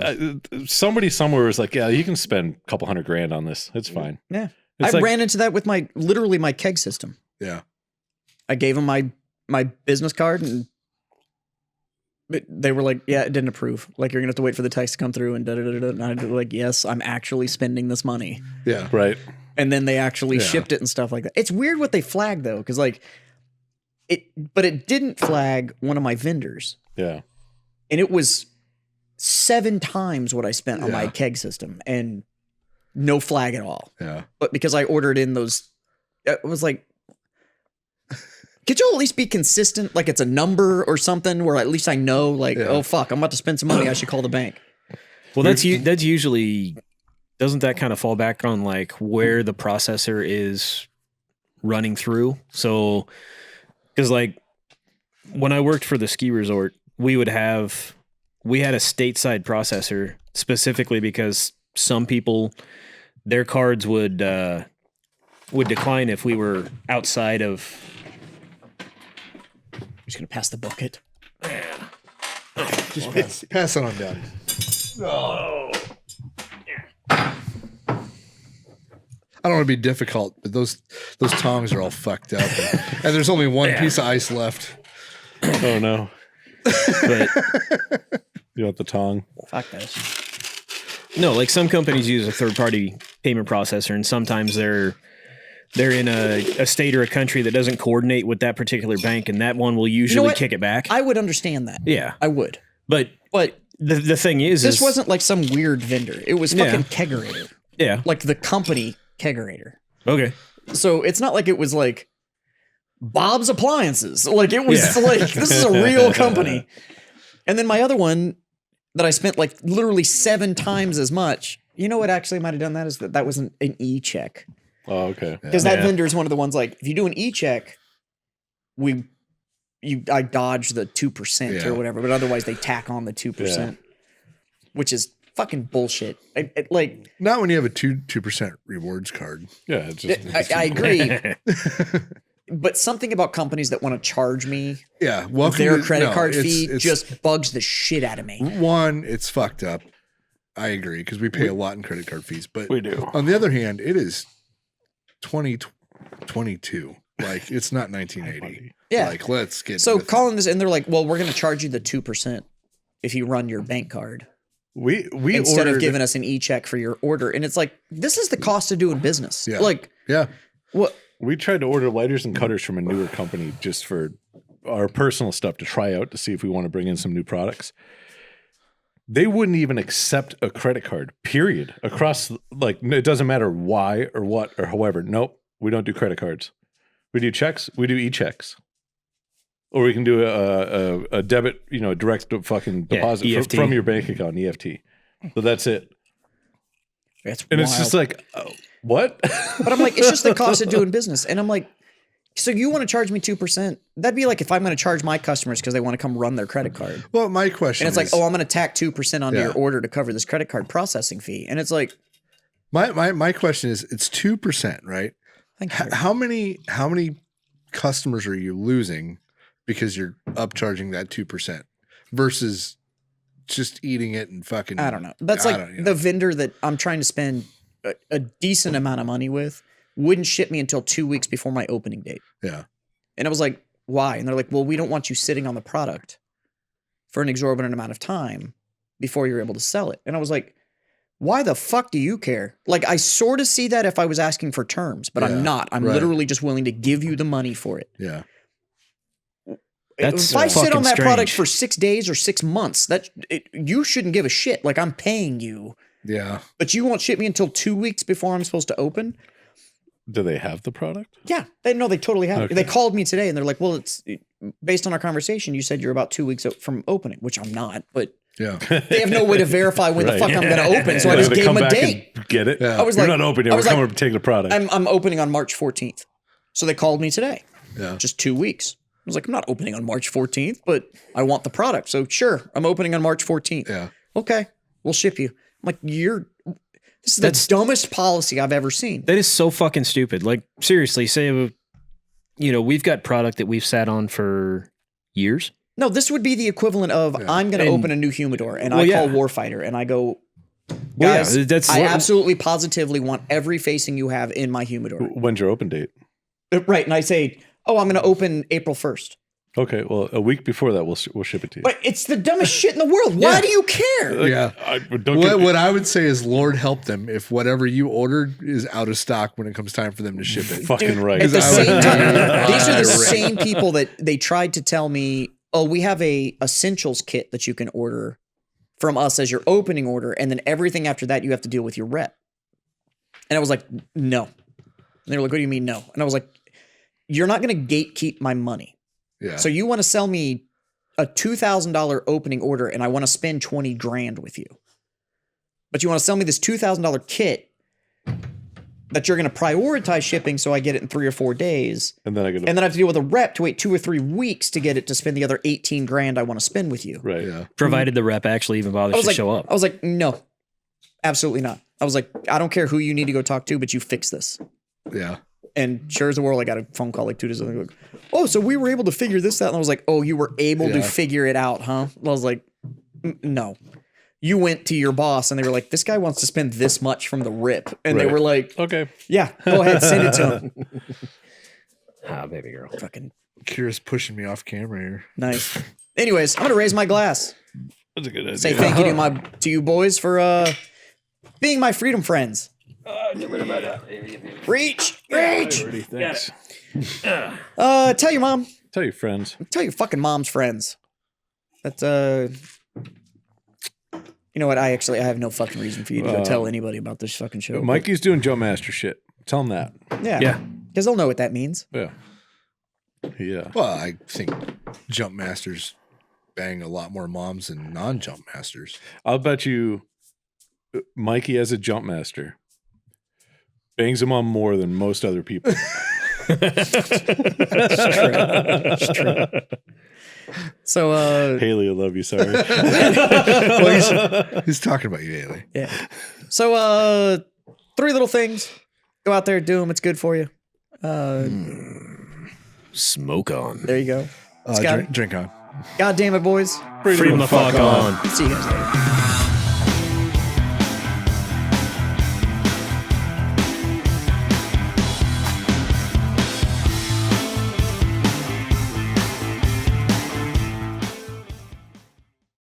[SPEAKER 4] somebody somewhere was like, "Yeah, you can spend a couple $100,000 on this. It's fine."
[SPEAKER 2] yeah.
[SPEAKER 4] It's
[SPEAKER 2] I
[SPEAKER 4] like-
[SPEAKER 2] ran into that with literally my keg system.
[SPEAKER 3] Yeah.
[SPEAKER 2] I gave them my business card and they were like, yeah, it didn't approve. Like, you're going to have to wait for the text to come through and da-da-da-da. And I was like, yes, I'm actually spending this money.
[SPEAKER 3] Yeah.
[SPEAKER 4] Right.
[SPEAKER 2] And then they actually shipped it and stuff like that. It's weird what they flagged though, because like but it didn't flag one of my vendors,
[SPEAKER 4] Yeah.
[SPEAKER 2] and it was 7 times what I spent on my keg system, and no flag at all.
[SPEAKER 3] Yeah.
[SPEAKER 2] But because I ordered in those, it was like, could you at least be consistent? Like it's a number or something where at least I know, like, oh fuck, I'm about to spend some money. I should call the bank.
[SPEAKER 5] Well, that's usually, doesn't that kind of fall back on like where the processor is running through? So, because like when I worked for the ski resort, we had a stateside processor specifically because some people, their cards would decline if we were outside of.
[SPEAKER 2] I'm just gonna pass the bucket.
[SPEAKER 3] Just pass it on down. I don't want to be difficult, but those tongs are all fucked up, and there's only one piece of ice left.
[SPEAKER 4] Oh no.
[SPEAKER 5] But
[SPEAKER 4] You want the tongue?
[SPEAKER 2] Fuck this.
[SPEAKER 5] No, like some companies use a third-party payment processor, and sometimes they're in a state or a country that doesn't coordinate with that particular bank, and that one will usually
[SPEAKER 2] what?
[SPEAKER 5] kick it back.
[SPEAKER 2] I would understand that.
[SPEAKER 5] Yeah,
[SPEAKER 2] I would.
[SPEAKER 5] but the thing is,
[SPEAKER 2] This wasn't like some weird vendor. It was fucking Kegerator.
[SPEAKER 5] yeah.
[SPEAKER 2] Like the company Kegerator.
[SPEAKER 5] Okay.
[SPEAKER 2] So it's not like it was like Bob's Appliances. Like it was like, this is a real company. And then my other one that I spent like literally 7 times as much. You know what actually might have done that is that wasn't an e-check.
[SPEAKER 4] Oh, okay.
[SPEAKER 2] Because that vendor is one of the ones like, if you do an e-check, I dodge the 2% or whatever, but otherwise they tack on the 2%, which is fucking bullshit. Like
[SPEAKER 3] Not when you have a 2% rewards card.
[SPEAKER 4] Yeah, it's just,
[SPEAKER 2] I agree. But something about companies that want to charge me
[SPEAKER 3] Yeah.
[SPEAKER 2] their credit card fee just bugs the shit out of me.
[SPEAKER 3] One, it's fucked up. I agree because we pay a lot in credit card fees. But
[SPEAKER 4] we do.
[SPEAKER 3] on the other hand, it is 2022. Like it's not 1980.
[SPEAKER 2] Yeah.
[SPEAKER 3] Like let's get
[SPEAKER 2] So
[SPEAKER 3] with it.
[SPEAKER 2] calling this and they're like, well, we're going to charge you the 2% if you run your bank card
[SPEAKER 4] We
[SPEAKER 2] instead
[SPEAKER 4] ordered,
[SPEAKER 2] of giving us an e-check for your order. And it's like, this is the cost of doing business.
[SPEAKER 3] Yeah.
[SPEAKER 2] Like,
[SPEAKER 3] Yeah.
[SPEAKER 2] what?
[SPEAKER 4] We tried to order lighters and cutters from a newer company just for our personal stuff to try out to see if we want to bring in some new products. They wouldn't even accept a credit card, period. Across, like, it doesn't matter why or what or however. Nope, we don't do credit cards. We do checks. We do e-checks. Or we can do a debit, direct fucking deposit
[SPEAKER 5] EFT.
[SPEAKER 4] from your bank account, EFT. So that's it.
[SPEAKER 2] That's
[SPEAKER 4] And
[SPEAKER 2] wild.
[SPEAKER 4] it's just like, what?
[SPEAKER 2] But I'm like, it's just the cost of doing business. And I'm like, so you want to charge me 2%? That'd be like if I'm going to charge my customers because they want to come run their credit card.
[SPEAKER 3] Well, my question
[SPEAKER 2] And it's
[SPEAKER 3] is,
[SPEAKER 2] like, oh, I'm going to tack 2% onto
[SPEAKER 3] Yeah.
[SPEAKER 2] your order to cover this credit card processing fee. And it's like,
[SPEAKER 3] my question is, it's 2%, right?
[SPEAKER 2] thank you.
[SPEAKER 3] How many customers are you losing because you're upcharging that 2% versus just eating it and fucking?
[SPEAKER 2] I don't know. That's like the vendor that I'm trying to spend a decent amount of money with wouldn't ship me until 2 weeks before my opening date.
[SPEAKER 3] Yeah.
[SPEAKER 2] And I was like, why? And they're like, well, we don't want you sitting on the product for an exorbitant amount of time before you're able to sell it. And I was like, why the fuck do you care? Like, I sort of see that if I was asking for terms, but
[SPEAKER 3] Yeah,
[SPEAKER 2] I'm not. I'm
[SPEAKER 3] right.
[SPEAKER 2] literally just willing to give you the money for it.
[SPEAKER 3] Yeah.
[SPEAKER 5] That's
[SPEAKER 2] If I sit
[SPEAKER 5] fucking
[SPEAKER 2] on that product
[SPEAKER 5] strange.
[SPEAKER 2] for 6 days or 6 months, you shouldn't give a shit. Like, I'm paying you,
[SPEAKER 3] Yeah.
[SPEAKER 2] but you won't ship me until 2 weeks before I'm supposed to open.
[SPEAKER 4] Do they have the product?
[SPEAKER 2] Yeah, they totally have.
[SPEAKER 4] Okay.
[SPEAKER 2] They called me today and they're like, well, it's based on our conversation. You said you're about 2 weeks out from opening, which I'm not, but
[SPEAKER 3] Yeah.
[SPEAKER 2] they have no way to verify when the
[SPEAKER 4] Right.
[SPEAKER 2] fuck I'm going to open. So I
[SPEAKER 4] They're
[SPEAKER 2] just
[SPEAKER 4] gonna
[SPEAKER 2] gave
[SPEAKER 4] come
[SPEAKER 2] them a
[SPEAKER 4] back
[SPEAKER 2] date.
[SPEAKER 4] and get it.
[SPEAKER 3] Yeah.
[SPEAKER 2] I was
[SPEAKER 4] You're
[SPEAKER 2] like,
[SPEAKER 4] not opening.
[SPEAKER 2] I
[SPEAKER 4] We're
[SPEAKER 2] was
[SPEAKER 4] coming
[SPEAKER 2] like,
[SPEAKER 4] to take the product.
[SPEAKER 2] I'm opening on March 14th. So they called me today,
[SPEAKER 3] Yeah.
[SPEAKER 2] just 2 weeks. I was like, I'm not opening on March 14th, but I want the product. So sure, I'm opening on March 14th.
[SPEAKER 3] Yeah.
[SPEAKER 2] Okay, we'll ship you. I'm like, this is the dumbest policy I've ever seen.
[SPEAKER 5] That is so fucking stupid. Like, seriously, say, we've got product that we've sat on for years.
[SPEAKER 2] No, this would be the equivalent of I'm going to open a new humidor and I call Warfighter and I go, guys, I absolutely positively want every facing you have in my humidor.
[SPEAKER 4] When's your open date?
[SPEAKER 2] Right. And I say, oh, I'm going to open April 1st.
[SPEAKER 4] Okay, well, a week before that, we'll ship it to you.
[SPEAKER 2] But it's the dumbest shit in the world. Why do you care?
[SPEAKER 3] Yeah. What I would say is, Lord help them if whatever you ordered is out of stock when it comes time for them to ship it.
[SPEAKER 4] Fucking right.
[SPEAKER 2] At the same time, these are the
[SPEAKER 3] Irate.
[SPEAKER 2] same people that they tried to tell me, oh, we have a essentials kit that you can order from us as your opening order. And then everything after that, you have to deal with your rep. And I was like, no. And they were like, what do you mean no? And I was like, you're not going to gatekeep my money.
[SPEAKER 3] Yeah.
[SPEAKER 2] So you want to sell me a $2,000 opening order and I want to spend 20 grand with you. But you want to sell me this $2,000 kit that you're going to prioritize shipping so I get it in 3 or 4 days.
[SPEAKER 4] And then I get
[SPEAKER 2] And then I have to deal with a rep to wait 2 or 3 weeks to get it to spend the other 18 grand I want to spend with you.
[SPEAKER 4] right.
[SPEAKER 3] Yeah.
[SPEAKER 5] Provided the rep actually even bothers to show up.
[SPEAKER 2] I was like, no, absolutely not. I was like, I don't care who you need to go talk to, but you fix this.
[SPEAKER 3] Yeah.
[SPEAKER 2] And sure as the world, I got a phone call like 2 days later. Like, oh, so we were able to figure this out. And I was like, oh, you were able to
[SPEAKER 3] Yeah.
[SPEAKER 2] figure it out, huh? I was like, no. You went to your boss and they were like, this guy wants to spend this much from the rip. And they
[SPEAKER 4] Right.
[SPEAKER 2] were like,
[SPEAKER 4] Okay.
[SPEAKER 2] yeah, go ahead, send it to him.
[SPEAKER 5] Ah, baby girl.
[SPEAKER 2] Fucking
[SPEAKER 3] Kira's pushing me off camera here.
[SPEAKER 2] nice. Anyways, I'm going to raise my glass.
[SPEAKER 4] That's a good idea.
[SPEAKER 2] Say thank you to you boys for being my freedom friends. Reach.
[SPEAKER 4] Thanks.
[SPEAKER 2] Tell your mom.
[SPEAKER 4] Tell your friends.
[SPEAKER 2] Tell your fucking mom's friends. That's You know what? I have no fucking reason for you to go tell anybody about this fucking show.
[SPEAKER 4] Mikey's doing Jump Master shit. Tell him that.
[SPEAKER 2] Yeah. Because they'll know what that means.
[SPEAKER 4] Yeah. Yeah.
[SPEAKER 3] Well, I think jump masters bang a lot more moms than non-jump masters.
[SPEAKER 4] I'll bet you Mikey as a jump master bangs him on more than most other people.
[SPEAKER 2] It's true. So
[SPEAKER 4] Haley, I love you. Sorry.
[SPEAKER 3] Well, he's talking about you, Haley.
[SPEAKER 2] yeah. So 3 little things. Go out there, do them. It's good for you.
[SPEAKER 5] Smoke on.
[SPEAKER 2] There you go.
[SPEAKER 3] Drink on.
[SPEAKER 2] God damn it, boys.
[SPEAKER 5] Freedom the fuck on.
[SPEAKER 2] See you guys later.